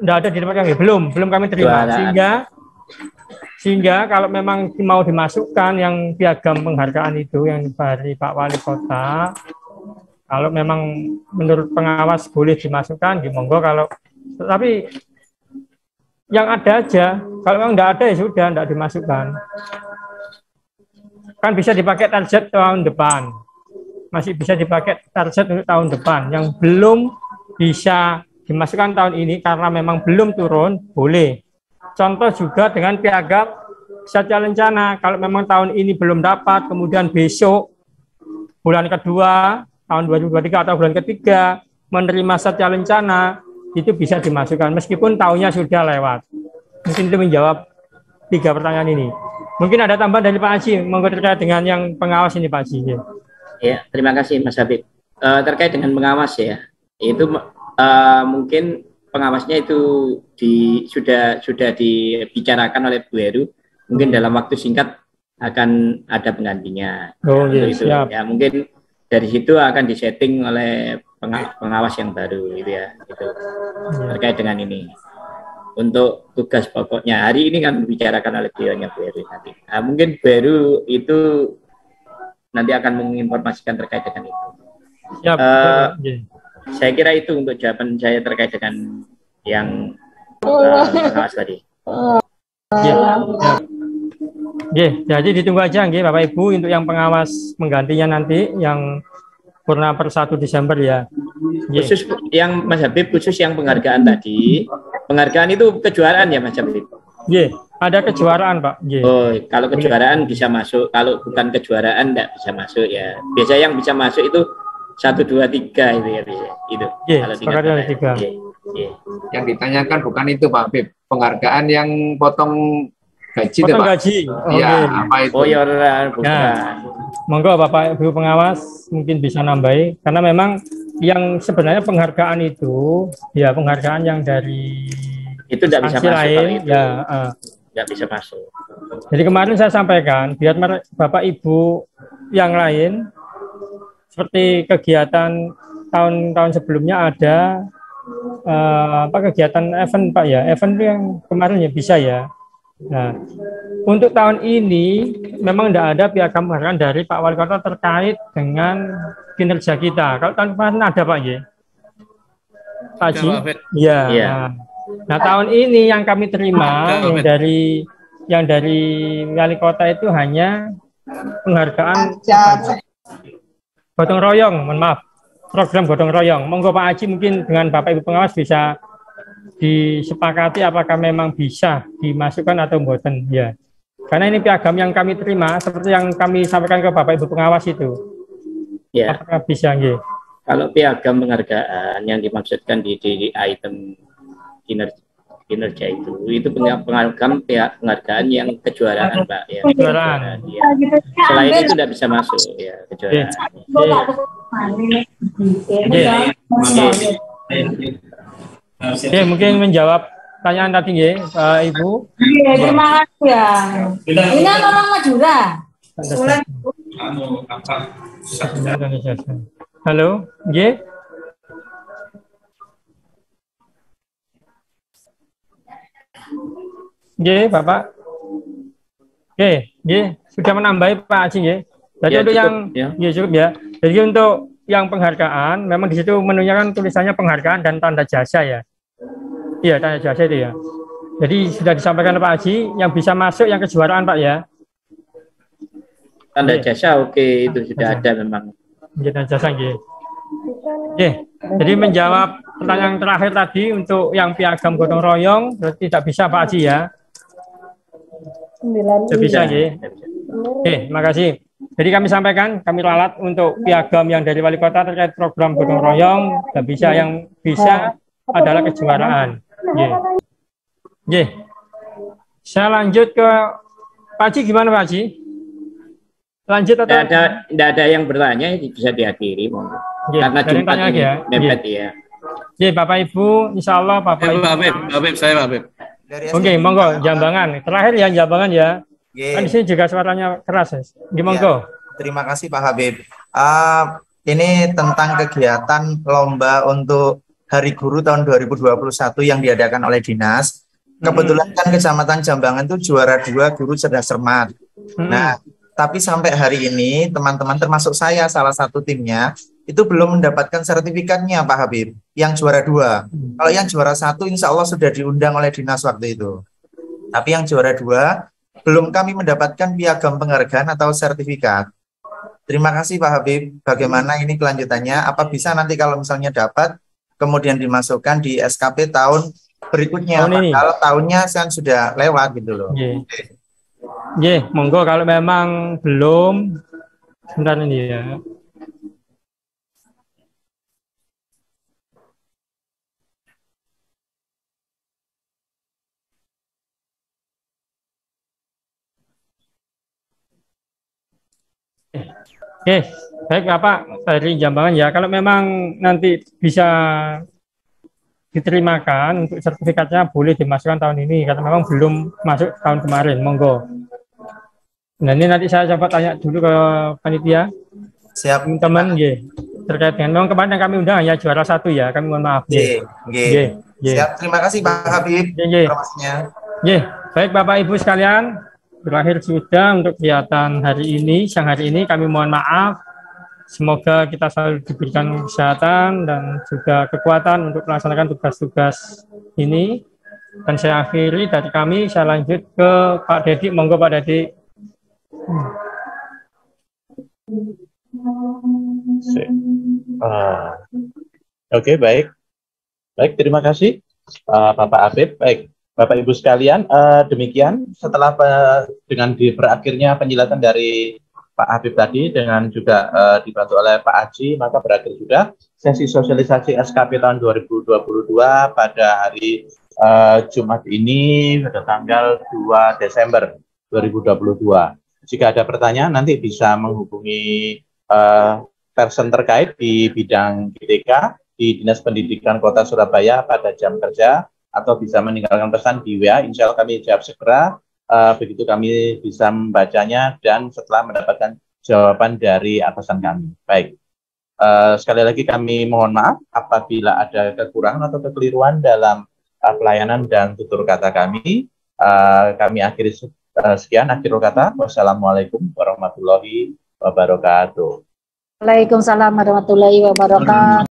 tidak ada di tempat kami, belum kami terima. Sehingga kalau memang mau dimasukkan yang piagam penghargaan itu yang dari Pak Wali Kota, kalau memang menurut pengawas boleh dimasukkan, monggo. Kalau tapi yang ada aja, kalau memang tidak ada ya sudah tidak dimasukkan. Kan bisa dipakai target tahun depan, masih bisa dipakai target untuk tahun depan. Yang belum bisa dimasukkan tahun ini karena memang belum turun, boleh. Contoh juga dengan piagam satya lencana. Kalau memang tahun ini belum dapat, kemudian besok bulan kedua tahun 2023 atau bulan ketiga menerima satya lencana, itu bisa dimasukkan meskipun tahunnya sudah lewat. Mungkin itu menjawab 3 pertanyaan ini. Mungkin ada tambahan dari Pak Haji, monggo terkait dengan yang pengawas ini Pak Haji. Ya, terima kasih Mas Habib. Terkait dengan pengawas ya, itu mungkin pengawasnya itu sudah dibicarakan oleh Bu Heru, mungkin dalam waktu singkat akan ada penggantinya. Oh yes, itu ya mungkin dari situ akan disetting oleh pengawas yang baru gitu ya, gitu. Terkait dengan ini. Untuk tugas pokoknya hari ini kan dibicarakan oleh beliaunya Bu Heru nanti. Nah, mungkin Bu Heru itu nanti akan menginformasikan terkait dengan itu. Siap. Saya kira itu untuk jawaban saya terkait dengan yang pengawas tadi. Jadi ditunggu aja Bapak Ibu untuk yang pengawas menggantinya nanti yang purna per 1 Desember ya. Khusus yang Mas Habib, khusus yang penghargaan tadi. Penghargaan itu kejuaraan ya Mas Habib? Ada kejuaraan Pak. Oh, kalau kejuaraan bisa masuk, kalau bukan kejuaraan tidak bisa masuk ya. Biasanya yang bisa masuk itu 1, 2, 3 itu ya bisa. Itu. Kalau 3. Yang ditanyakan bukan itu Pak Habib, penghargaan yang potong gaji itu Pak. Gaji. Apa itu? Oh ya, bukan. Monggo Bapak Ibu pengawas mungkin bisa nambahi karena memang yang sebenarnya penghargaan itu ya penghargaan yang dari itu tidak bisa masuk lain itu. Tidak bisa masuk. Jadi kemarin saya sampaikan biar Bapak Ibu yang lain seperti kegiatan tahun-tahun sebelumnya ada kegiatan event Pak ya, event yang kemarin ya bisa ya. Nah, untuk tahun ini memang tidak ada piagam penghargaan dari Pak Wali Kota terkait dengan kinerja kita. Kalau tahun kemarin ada Pak ya, Pak Haji. Ya. Nah tahun ini yang kami terima yang dari Wali Kota itu hanya penghargaan gotong royong, mohon maaf, program gotong royong. Monggo Pak Haji mungkin dengan Bapak Ibu pengawas bisa disepakati apakah memang bisa dimasukkan atau mboten ya. Karena ini piagam yang kami terima seperti yang kami sampaikan ke Bapak Ibu pengawas itu. Ya. Apakah bisa nggih? Kalau piagam penghargaan yang dimaksudkan di item kinerja itu penghargaan yang kejuaraan Pak ya. Kejuaraan. Ya. Selain itu tidak bisa masuk ya kejuaraan. Oke, mungkin menjawab pertanyaan tadi ya, Ibu. Iya, terima kasih ya. Ini kan orang Madura. Halo, G. G, Bapak. G, sudah menambahi Pak Aji, ya. Jadi Ya, untuk cukup, yang ya. ya cukup ya. Jadi untuk yang penghargaan, memang di situ menunya kan tulisannya penghargaan dan tanda jasa ya. Iya, tanda jasa itu ya. Jadi sudah disampaikan Pak Haji, yang bisa masuk yang kejuaraan Pak ya. Tanda jasa oke, itu sudah ada memang. Tanda jasa nggih. Oke, jadi menjawab pertanyaan terakhir tadi untuk yang piagam gotong royong tidak bisa Pak Haji ya. Tidak bisa nggih. Oke, terima kasih. Jadi kami sampaikan, kami ralat untuk piagam yang dari wali kota terkait program gotong royong, dan bisa yang bisa adalah kejuaraan. Saya lanjut ke Pak Haji, gimana Pak Haji? Lanjut atau? Tidak ada yang bertanya, bisa diakhiri. Karena Jumat ini mepet ya. Bapak Ibu, insya Allah Bapak Ibu. Pak Habib, saya Pak Habib. Oke, monggo Jambangan. Terakhir ya Jambangan ya. Kan di sini juga suaranya keras ya. Monggo. Terima kasih Pak Habib. Ini tentang kegiatan lomba untuk Hari Guru tahun 2021 yang diadakan oleh dinas. Kebetulan kan Kecamatan Jambangan itu juara 2 guru cerdas cermat. Nah, tapi sampai hari ini teman-teman termasuk saya salah satu timnya itu belum mendapatkan sertifikatnya Pak Habib yang juara 2. Kalau yang juara 1 insya Allah sudah diundang oleh dinas waktu itu. Tapi yang juara 2 belum kami mendapatkan piagam penghargaan atau sertifikat. Terima kasih Pak Habib. Bagaimana ini kelanjutannya? Apa bisa nanti kalau misalnya dapat kemudian dimasukkan di SKP tahun berikutnya? Padahal tahunnya kan sudah lewat gitu loh. Monggo kalau memang belum, sebentar ini ya. Oke, baik Bapak dari Jambangan ya. Kalau memang nanti bisa diterimakan untuk sertifikatnya boleh dimasukkan tahun ini karena memang belum masuk tahun kemarin. Monggo. Nah ini nanti saya coba tanya dulu ke panitia. Siap. Teman-teman, terkait dengan memang kemarin yang kami undang hanya juara 1 ya. Kami mohon maaf. Siap. Terima kasih Pak Habib. Informasinya. Baik Bapak Ibu sekalian. Berakhir sudah untuk kegiatan hari ini, siang hari ini. Kami mohon maaf. Semoga kita selalu diberikan kesehatan dan juga kekuatan untuk melaksanakan tugas-tugas ini. Dan saya akhiri dari kami, saya lanjut ke Pak Dedi. Monggo Pak Dedi. Oke, baik. Baik, terima kasih Bapak Habib. Baik. Bapak Ibu sekalian, demikian setelah dengan berakhirnya penjelasan dari Pak Habib tadi dengan juga dibantu oleh Pak Haji, maka berakhir juga sesi sosialisasi SKP tahun 2022 pada hari Jumat ini pada tanggal 2 Desember 2022. Jika ada pertanyaan nanti bisa menghubungi person terkait di bidang GTK di Dinas Pendidikan Kota Surabaya pada jam kerja, atau bisa meninggalkan pesan di WA, insya Allah kami jawab segera, begitu kami bisa membacanya dan setelah mendapatkan jawaban dari atasan kami. Baik, sekali lagi kami mohon maaf apabila ada kekurangan atau kekeliruan dalam pelayanan dan tutur kata kami. Kami akhiri sekian, akhirul kata. Wassalamualaikum warahmatullahi wabarakatuh. Waalaikumsalam warahmatullahi wabarakatuh.